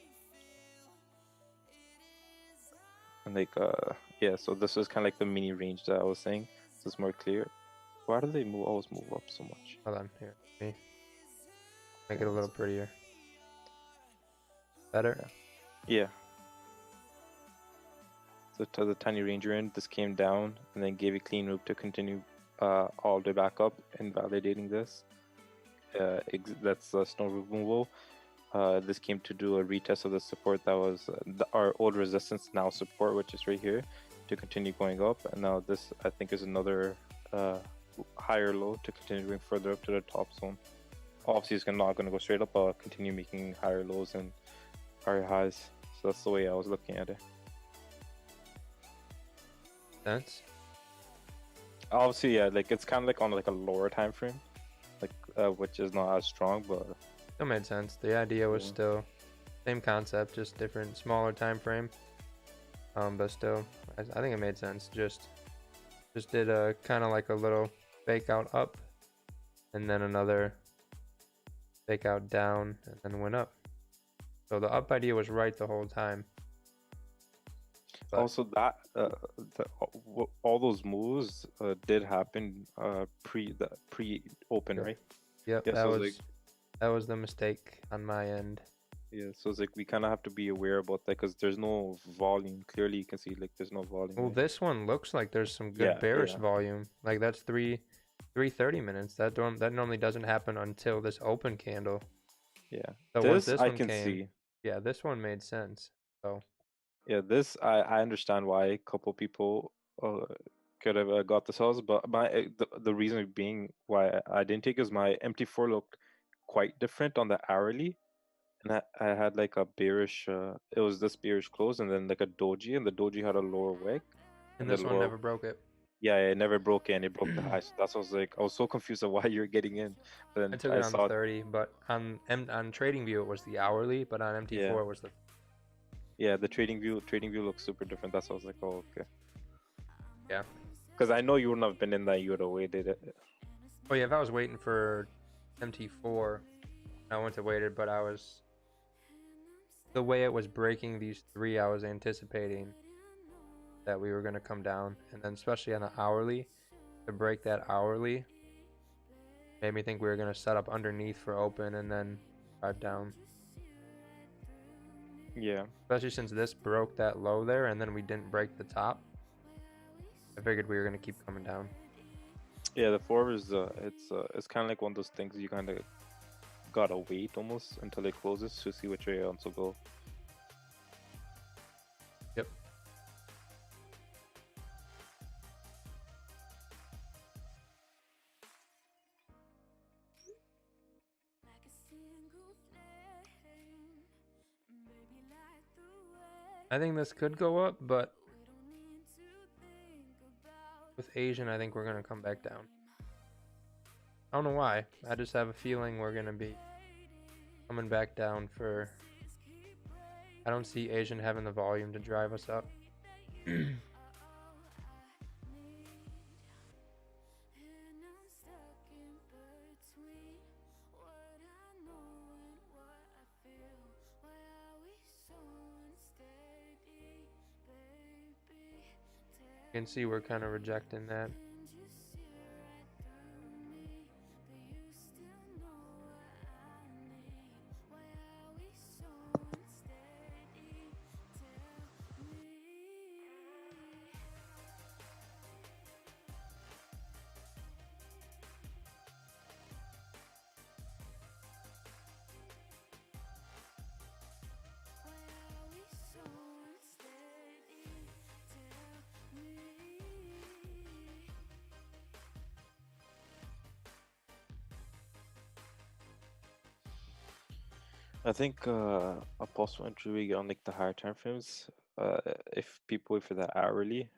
and like yeah, so this is kind of like the mini range that I was saying. This is more clear. Why do they always move up so much? Hold on, here. Me. Make it a little prettier. Better? Yeah. So to the tiny range you're in, this came down and then gave you clean room to continue all the way back up, invalidating this. That's snow removal. This came to do a retest of the support that was our old resistance, now support, which is right here, to continue going up. And now this, I think, is another higher low to continue going further up to the top zone. Obviously, it's not going to go straight up, but I'll continue making higher lows and higher highs. So that's the way I was looking at it. Sense? Obviously, yeah, like it's kind of like on like a lower time frame, like which is not as strong, but Still made sense. The idea was still same concept, just different, smaller time frame. But still, I think it made sense. Just did a kind of like a little fake out up, and then another fake out down, and then went up. So the up idea was right the whole time. But also that all those moves did happen pre open, Yep. right? Yep, Yeah, that so was like, that was the mistake on my end. yeah, so it's like we kind of have to be aware about that because there's no volume. Clearly, you can see like there's no volume. Well, right? this one looks like there's some good Yeah, bearish yeah. volume. Like that's 3:30 minutes. That normally doesn't happen until this open candle. Yeah, So once this this I one can came, see. yeah, this one made sense. So Yeah, this I understand why a couple people could have got the sells, but the reason being why I didn't take is my MT4 looked quite different on the hourly, and I had like a bearish. It was this bearish close, and then like a doji, and the doji had a lower wick, and the this one lower never broke it. Yeah, it never broke in. It broke the high. So that's what I was like. I was so confused of why you're getting in. But I then took I it on saw, 30, but on TradingView it was the hourly, but on MT4 yeah, it was the. yeah, the trading view looks super different. That's what I was like, oh, okay. Yeah. Because I know you wouldn't have been in that. You would have waited it. Oh yeah, if I was waiting for MT4, I wouldn't have waited, but I was. The way it was breaking these three, I was anticipating that we were going to come down. And then, especially on the hourly, to break that hourly made me think we were going to set up underneath for open and then drive down. Yeah. Especially since this broke that low there and then we didn't break the top. I figured we were going to keep coming down. Yeah, the four is it's kind of like one of those things you kind of gotta wait almost until it closes to see which way it wants to go. Yep. I think this could go up, but with Asian, I think we're going to come back down. I don't know why. I just have a feeling we're going to be coming back down for... I don't see Asian having the volume to drive us up. You can see we're kind of rejecting that. I think a possible entry on like the higher time frames, if people wait for the hourly,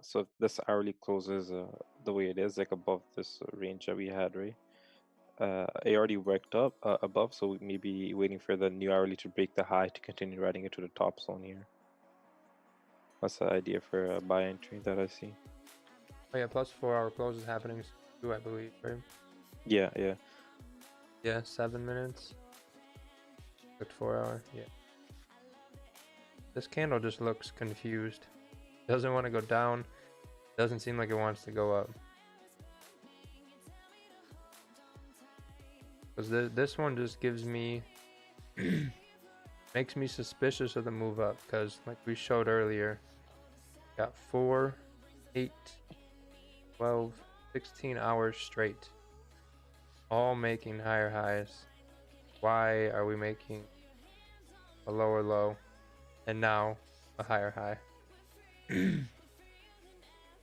so if this hourly closes the way it is, like above this range that we had, right? It already worked up above, so we may be waiting for the new hourly to break the high to continue riding it to the top zone here. That's the idea for a buy entry that I see. Oh yeah, plus 4 hour close is happening too, I believe, right? Yeah, yeah. Yeah, 7 minutes. Looked 4 hour, yeah. This candle just looks confused. Doesn't want to go down. Doesn't seem like it wants to go up. Because this one just gives me... makes me suspicious of the move up. Because like we showed earlier, got 4, 8, 12, 16 hours straight. All making higher highs. Why are we making a lower low and now a higher high? I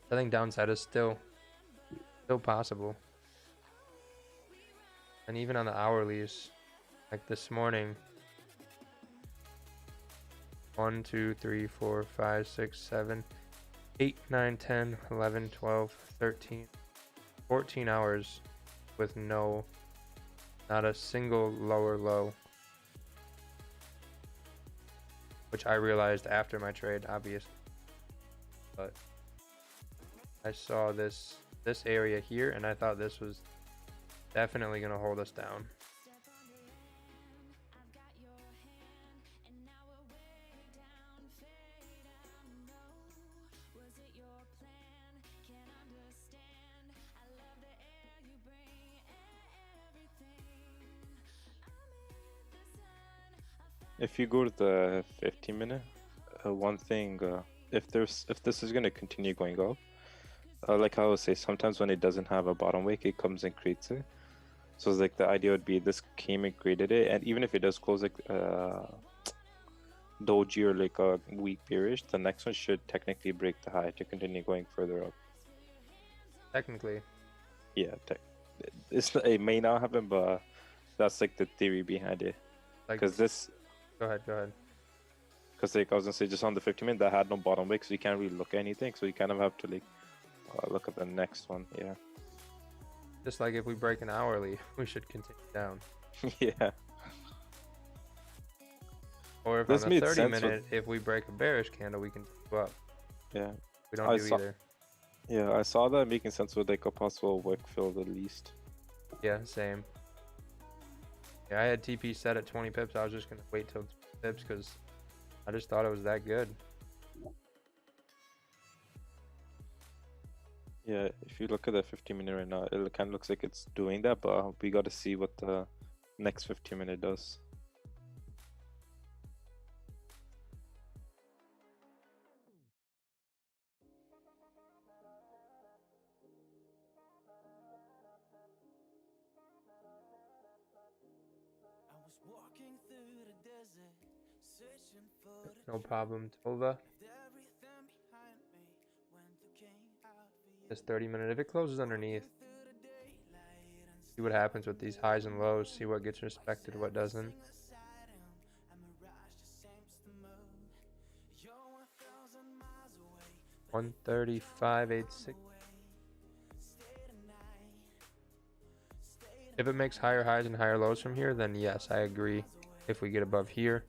think downside is still possible. And even on the hourlies, like this morning, 1, 2, 3, 4, 5, 6, 7, 8, 9, 10, 11, 12, 13, 14 hours with not a single lower low, which I realized after my trade, obviously. But I saw this area here, and I thought this was definitely going to hold us down. If you go to the 15-minute, one thing, if this is gonna continue going up, like I always say, sometimes when it doesn't have a bottom wick, it comes and creates it. So it's like the idea would be this came and created it, and even if it does close like doji or like a weak bearish, the next one should technically break the high to continue going further up. Technically. Yeah, it may not happen, but that's like the theory behind it. Because this. Go ahead. Because like I was gonna say, just on the 15-minute that had no bottom wick, so you can't really look at anything. So you kind of have to like look at the next one. Yeah. Just like if we break an hourly, we should continue down. Yeah. Or if This on the made 30 sense with- minute, if we break a bearish candle, we can go up. Yeah. We don't I do saw- either. Yeah, I saw that making sense with like a possible wick fill at least. Yeah, same. Yeah, I had TP set at 20 pips. I was just gonna wait till 20 pips because I just thought it was that good. Yeah, if you look at the 15-minute right now, it kind of looks like it's doing that, but we got to see what the next 15-minute does. I was walking through the desert, searching for the No problem, Tova. everything behind me when there came out for you. This 30 minute, if it closes underneath, Through the daylight and see what happens with these highs and lows, see what gets respected, what doesn't. beside him, a mirage just seems to move. You're 1,000 miles away, 135.86. If it makes higher highs and higher lows from here, then yes, I agree. If we get above here,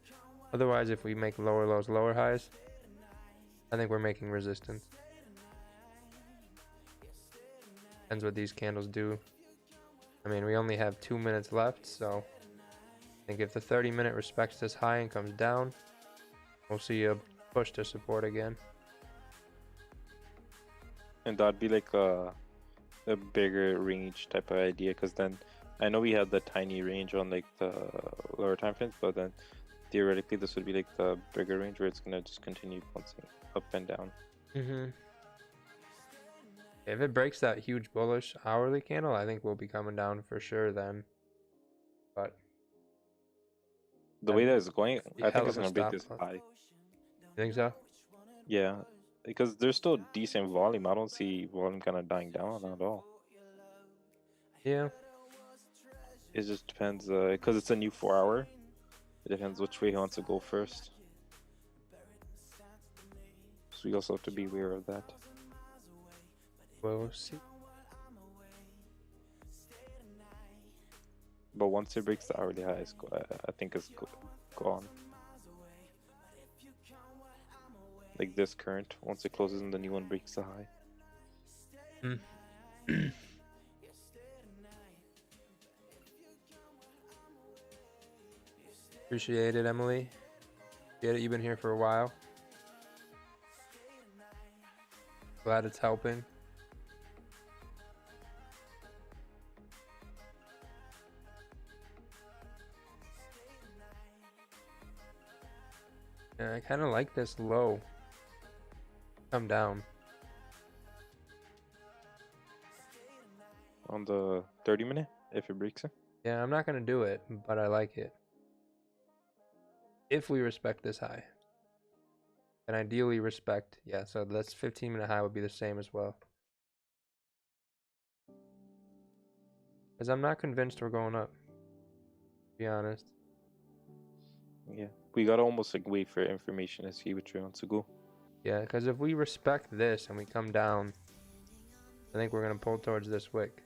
otherwise, if we make lower lows, lower highs, I think we're making resistance. Depends what these candles do. I mean, we only have 2 minutes left, so I think if the 30-minute respects this high and comes down, we'll see a push to support again. And that'd be like a bigger range type of idea, because then I know we had the tiny range on like the lower time frames, but then theoretically this would be like the bigger range where it's gonna just continue bouncing up and down. If it breaks that huge bullish hourly candle, I think we'll be coming down for sure then. But The way that it's going, be I hell think it's of a gonna break stop this loss. high. You think so? Yeah, because there's still decent volume. I don't see volume kind of dying down at all. Yeah. It just depends, because it's a new 4-hour. It depends which way he wants to go first. So we also have to be aware of that. We'll see. But once it breaks the hourly high, I think it's gone. Like this current, once it closes and the new one breaks the high. Appreciate it, Emily. Get it, you've been here for a while. Glad it's helping. Yeah, I kind of like this low. Come down. On the 30-minute, if it breaks it. Yeah, I'm not going to do it, but I like it. If we respect this high. And ideally respect, yeah, so that's 15-minute high would be the same as well. Because I'm not convinced we're going up, to be honest. Yeah, we gotta almost like wait for information to see which way wants to go. Yeah, because if we respect this and we come down, I think we're going to pull towards this wick.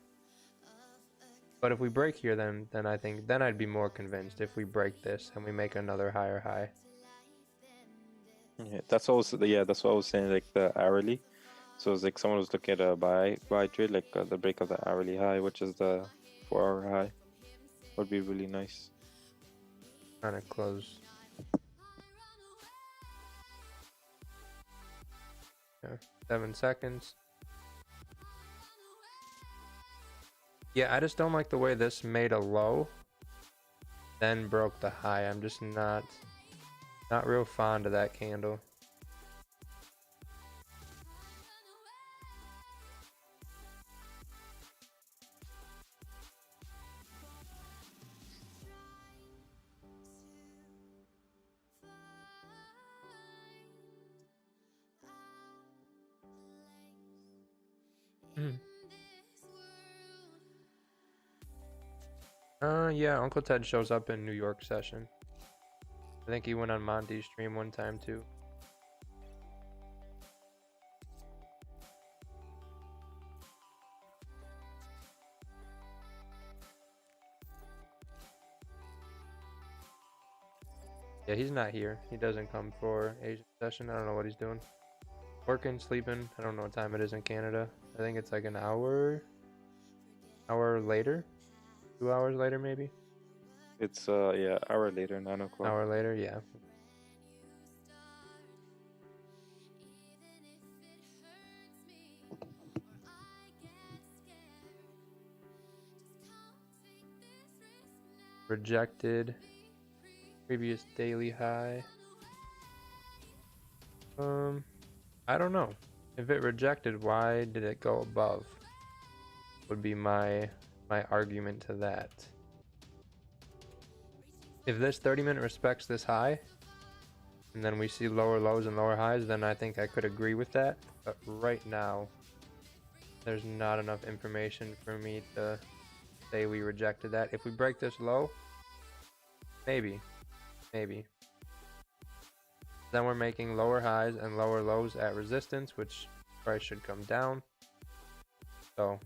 But if we break here, then I think then I'd be more convinced if we break this and we make another higher high. Yeah, that's also that's what I was saying, like the hourly. So it's like someone was looking at a buy trade, like the break of the hourly high, which is the 4-hour high, would be really nice. Trying to close. Yeah, 7 seconds. Yeah, I just don't like the way this made a low, then broke the high. I'm just not real fond of that candle. Yeah, Uncle Ted shows up in New York session. I think he went on Monty's stream one time too. Yeah, he's not here. He doesn't come for Asian session. I don't know what he's doing. Working, sleeping. I don't know what time it is in Canada. I think it's like an hour later. 2 hours later, maybe. It's yeah, hour later, 9 o'clock. Hour later, yeah. Rejected. Previous daily high. I don't know. If it rejected, why did it go above? Would be my argument to that. If this 30-minute respects this high, and then we see lower lows and lower highs, then I think I could agree with that. But right now, there's not enough information for me to say we rejected that. If we break this low, maybe. Then we're making lower highs and lower lows at resistance, which price should come down. So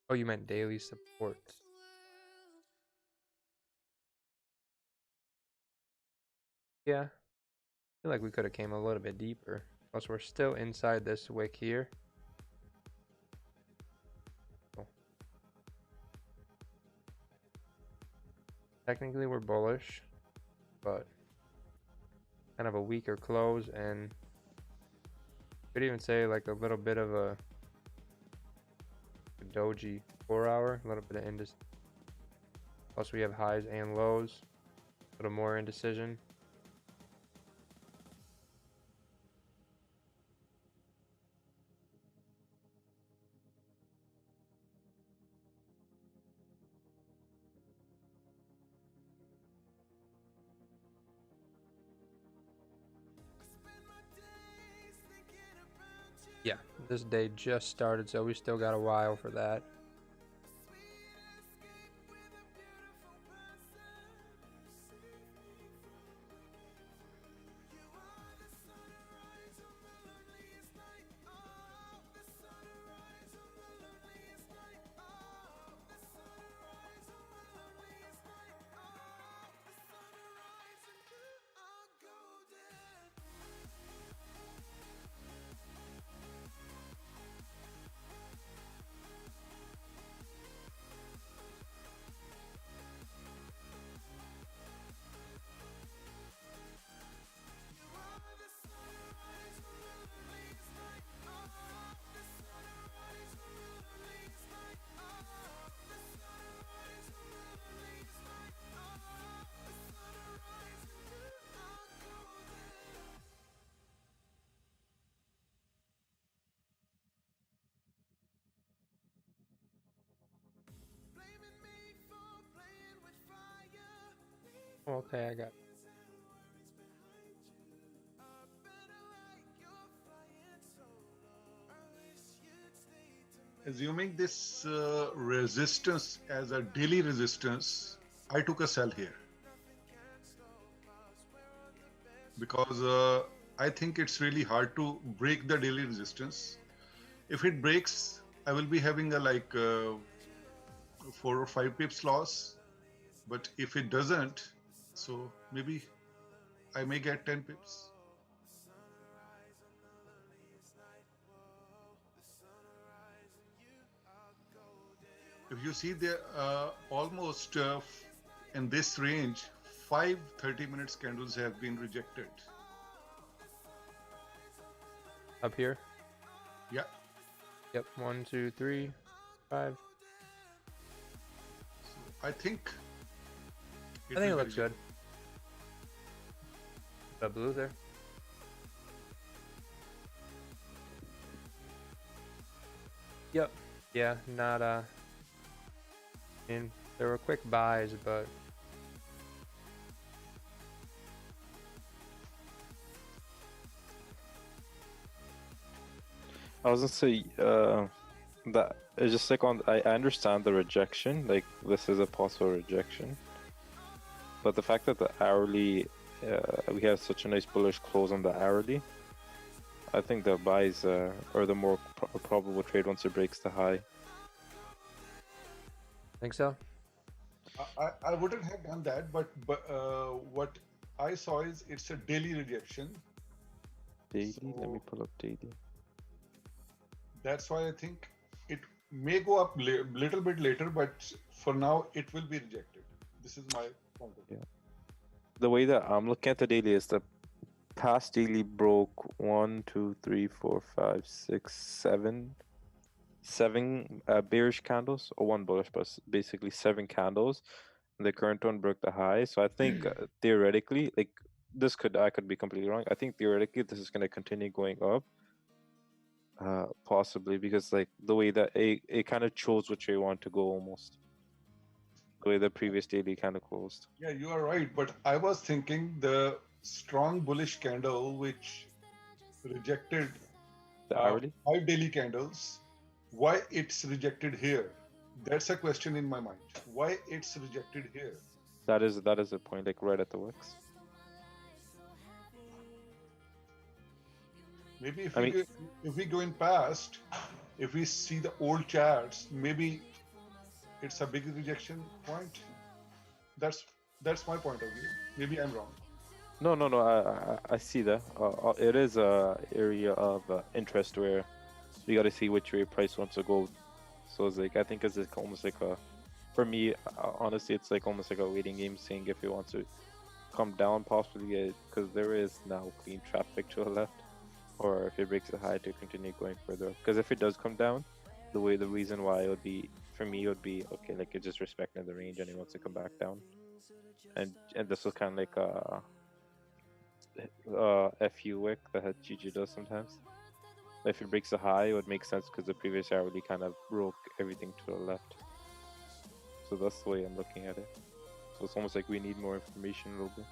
oh, you meant daily support. Yeah. I feel like we could have came a little bit deeper. Plus we're still inside this wick here. Technically we're bullish, but kind of a weaker close, and could even say like a little bit of a doji 4-hour, a little bit of indecision. Plus we have highs and lows, a little more indecision. Yeah, this day just started, so we still got a while for that. Okay, I got it. Assuming this resistance as a daily resistance, I took a sell here because I think it's really hard to break the daily resistance. If it breaks, I will be having a like 4 or 5 pips loss, but if it doesn't, so maybe I may get 10 pips. If you see there almost in this range, 5 30-minute candles have been rejected. Up here? Yeah. Yep, 1, 2, 3, 5. So I think it looks good. The blue there. Yep. Yeah, not I mean, there were quick buys, but I was gonna say, That it's just like on. I understand the rejection. Like this is a possible rejection, but the fact that the hourly, we have such a nice bullish close on the hourly. I think the buys are the more probable trade once it breaks the high. Think so? I wouldn't have done that, but what I saw is it's a daily rejection. Daily. Let me So pull up daily. that's why I think it may go up little bit later, but for now it will be rejected. This is my point of view. Yeah. The way that I'm looking at the daily is the past daily broke 1, 2, 3, 4, 5, 6, 7, 7 bearish candles, or one bullish, but basically 7 candles. And the current one broke the high, so I think theoretically, like I could be completely wrong. I think theoretically this is going to continue going up, possibly because like the way that it kind of chose which way you want to go almost. The way the previous daily kind of closed. Yeah, you are right, but I was thinking the strong bullish candle which rejected The hourly. 5 daily candles, why it's rejected here? That's a question in my mind. Why it's rejected here? That is a point, like right at the wicks. Maybe I mean, if we go in past, if we see the old charts, maybe it's a big rejection point. That's that's my point of view. Maybe I'm wrong. no. I see that. It is a area of interest where you got to see which way price wants to go. So it's like I think it's like almost like a, for me, honestly, it's like almost like a waiting game, seeing if it wants to come down possibly, because there is now clean traffic to the left, or if it breaks the high to continue going further. Because if it does come down, the reason why it would be for me it would be okay, like it's just respecting the range and it wants to come back down, and this was kind of like FU wick that GG does sometimes. If it breaks the high, it would make sense because the previous hourly kind of broke everything to the left. So that's the way I'm looking at it. So it's almost like we need more information a little bit.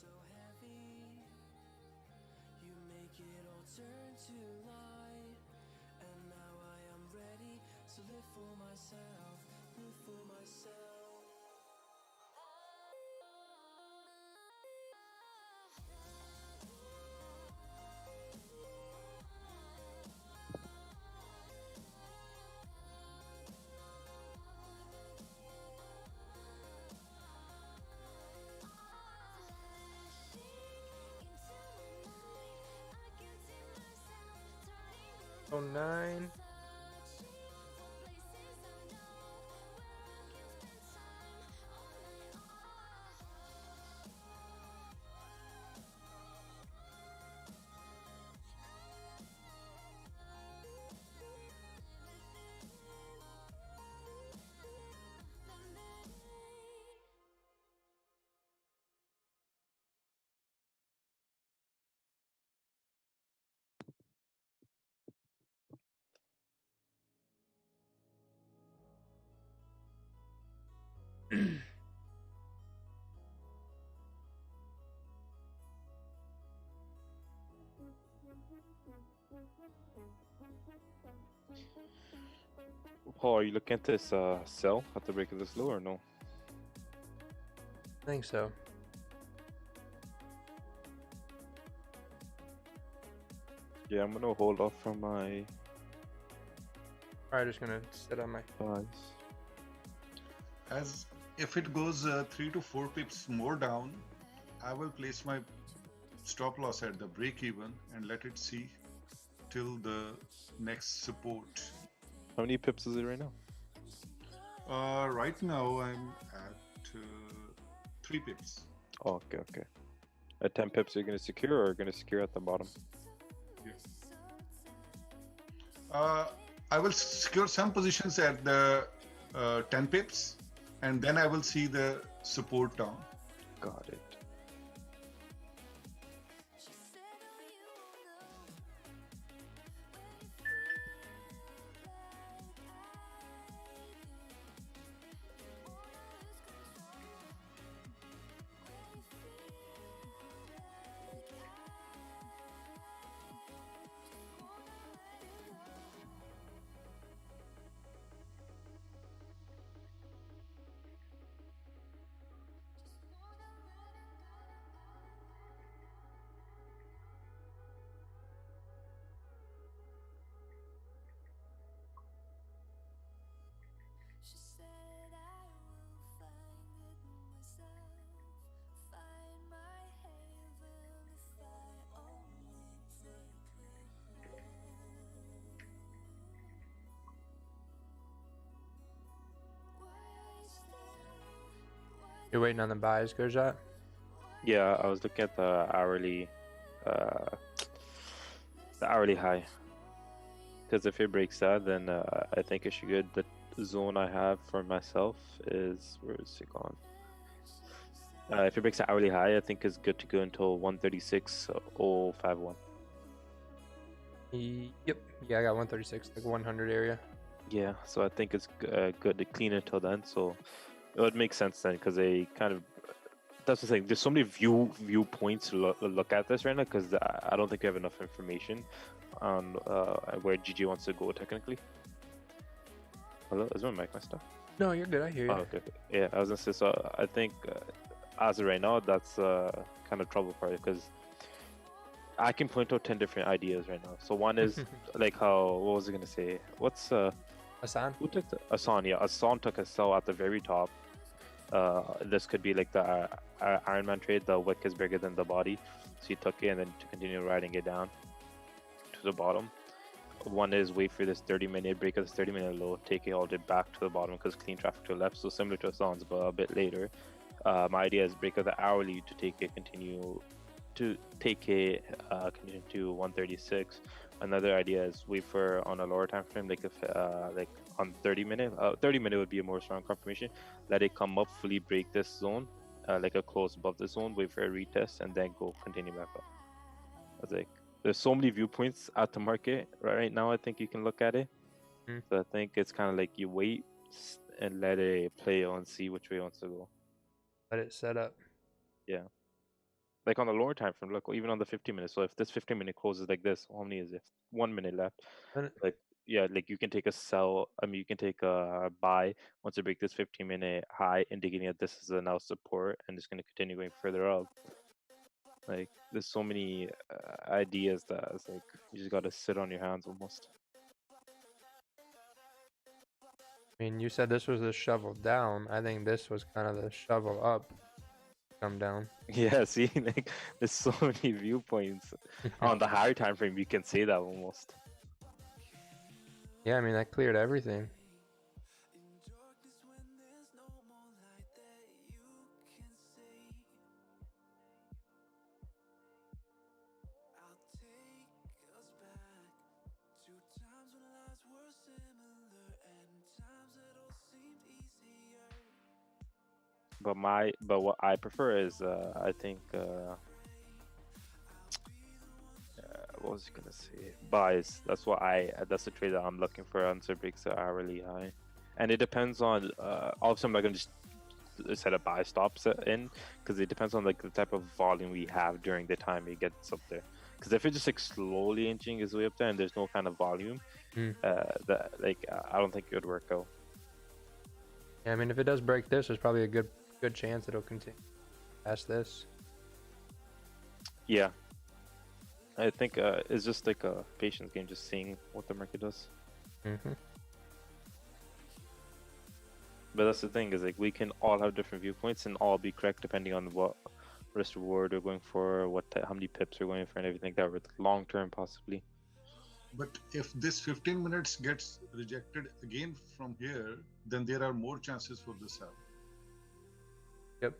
So heavy, you make it all turn to light, and now I am ready to live for myself, live for myself. Oh, 9. Paul, are you looking at this sell at the break of this low or no? I think so. Yeah, I'm gonna hold off from my Alright, just gonna sit on my. buys. As if it goes 3 to 4 pips more down, I will place my stop loss at the break even and let it see till the next support. How many pips is it right now? Right now I'm at 3 pips. Oh, okay. At 10 pips, you're going to secure or going to secure at the bottom? I will secure some positions at the 10 pips, and then I will see the support down. Got it. She said I will find it myself, find my haven if I only take the helm. Why are you still? You're waiting on the buys, Gojat? Yeah, I was looking at the hourly high. Because if it breaks that, then I think it should good. The zone I have for myself is, where is it gone? If it breaks the hourly high, I think it's good to go until 136.051. Yep. Yeah, I got 136, like 100 area. Yeah, so I think it's good to clean it till then. So it would make sense then, because they kind of, that's the thing. There's so many viewpoints to look at this right now, because I don't think we have enough information on where GG wants to go technically. Hello, is my mic messed up? No, you're good. I hear you. Oh, okay. Yeah, I was gonna say. So I think as of right now, that's kind of trouble part, because I can point out 10 different ideas right now. So one is like how, what was I gonna say? What's Hassan? who took the Asan? Yeah, Asan took a sell at the very top. This could be like the Iron Man trade. The wick is bigger than the body, so he took it and then to continue riding it down to the bottom. One is wait for this 30-minute break of this 30-minute low, take it all the way back to the bottom because clean traffic to the left. So similar to Asan's, but a bit later. My idea is break of the hourly to take it continue to 136. Another idea is wait for on a lower time frame, like if like on 30-minute. 30-minute would be a more strong confirmation. Let it come up, fully break this zone, like a close above the zone. Wait for a retest and then go continue back up. I was like, there's so many viewpoints at the market right now. I think you can look at it. So I think it's kind of like you wait and let it play on, see which way it wants to go. Let it set up. Yeah. Like on the lower time frame, look, even on the 15-minute. So if this 15-minute closes like this, how many is it? 1 minute left. Like, yeah, like you can take a sell. I mean, you can take a buy once you break this 15-minute high, indicating that this is a now support and it's going to continue going further up. Like, there's so many ideas that it's like you just got to sit on your hands almost. I mean, you said this was the shovel down. I think this was kind of the shovel up. Come down. Yeah, see, like there's so many viewpoints on the higher time frame. You can say that almost. Yeah, I mean that cleared everything. But what I prefer is I think what was I gonna say? Buys. That's the trade that I'm looking for. Answer breaks are hourly high, and it depends on. Obviously, I'm not gonna just set a buy stops in because it depends on like the type of volume we have during the time it gets up there. Because if it's just like slowly inching its way up there and there's no kind of volume, that like I don't think it would work out. Yeah, I mean if it does break this, there's probably a good chance it'll continue past this. Yeah, I think it's just like a patience game, just seeing what the market does. But that's the thing, is like we can all have different viewpoints and all be correct depending on what risk reward we're going for, how many pips we're going for, and everything like that, with long term possibly. But if this 15 minutes gets rejected again from here, then there are more chances for the sell. Yep.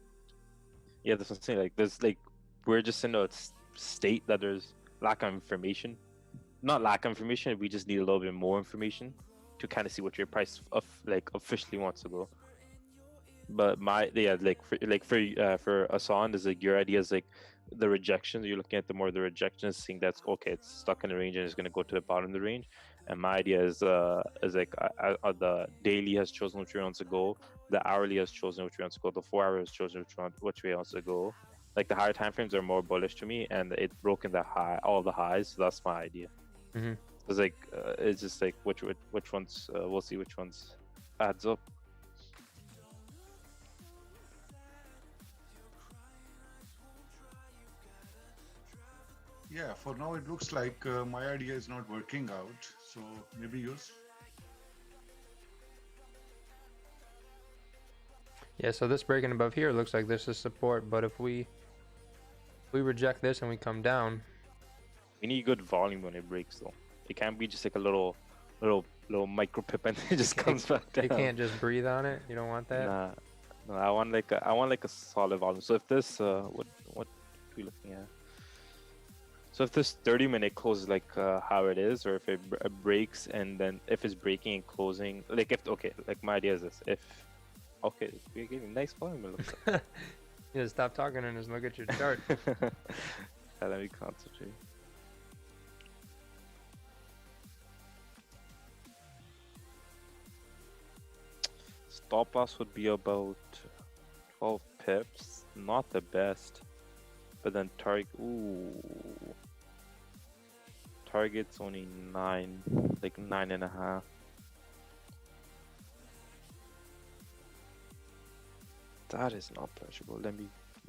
Yeah, that's what I'm saying. Like there's like we're just in a state that there's lack of information. Not lack of information. We just need a little bit more information to kind of see what your price of like officially wants to go. But for Asan is like your idea is like the rejection. You're looking at the more the rejection is seeing that's okay. It's stuck in the range and it's going to go to the bottom of the range. And my idea is like the daily has chosen which way it wants to go. The hourly has chosen which way it wants to go. The 4 hour has chosen which way it wants to go. Like the higher time frames are more bullish to me, and it's broken the high, all the highs. So that's my idea. Mm-hmm. It's like it's just like which ones we'll see which ones adds up. Yeah, for now it looks like my idea is not working out. So maybe yours. Yeah, so this breaking above here looks like this is support, but if we reject this and we come down, We need good volume when it breaks, though. It can't be just like a little micro pip and it just comes back down. you can't just breathe on it. You don't want that. Nah, no, I want like a solid volume. So if this what are we looking at? So if this 30-minute closes like how it is, or if it breaks and then if it's breaking and closing, like if okay, like my idea is this: if okay, we're getting nice volume. It looks like. You just stop talking and just look at your chart. Yeah, let me concentrate. Stop loss would be about 12 pips, not the best. But then target, target's only 9, like 9.5. That is not pleasurable.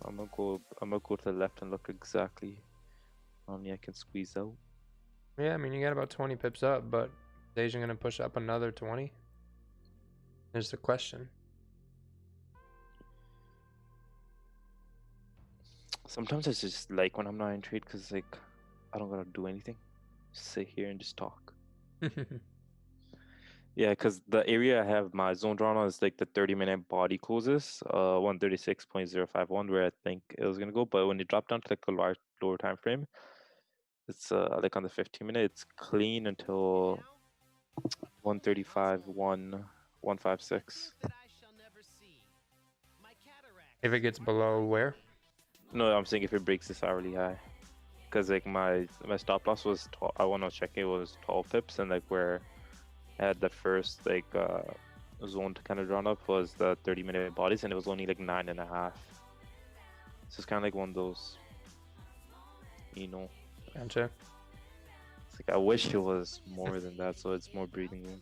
I'm gonna go to the left and look exactly how many I can squeeze out. Yeah, I mean, you got about 20 pips up, but is Asian going to push up another 20? There's the question. Sometimes I just like when I'm not in trade because like I don't gotta do anything. Just sit here and just talk. Yeah, because the area I have my zone drawn on is like the 30-minute body closes, 136.051, where I think it was gonna go. But when it dropped down to like a lower time frame, it's like on the 15-minute, it's clean until 135, 156. If it gets below where? No, I'm saying if it breaks this hourly high, because like my stop loss was I want to check it was 12 pips, and like where I had the first like zone to kind of drawn up was the 30-minute bodies, and it was only like 9.5. So it's kind of like one of those, you know. Gotcha. It's like I wish it was more than that, so it's more breathing room.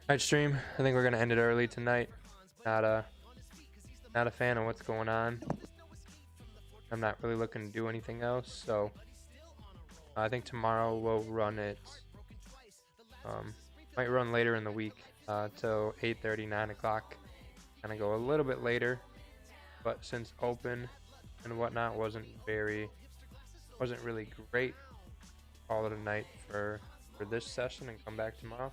Alright, stream. I think we're gonna end it early tonight. Not a fan of what's going on. I'm not really looking to do anything else, so I think tomorrow we'll run it. Might run later in the week till 8:30, 9 o'clock. Kind of go a little bit later, but since open and whatnot wasn't really great, call it a night for this session and come back tomorrow.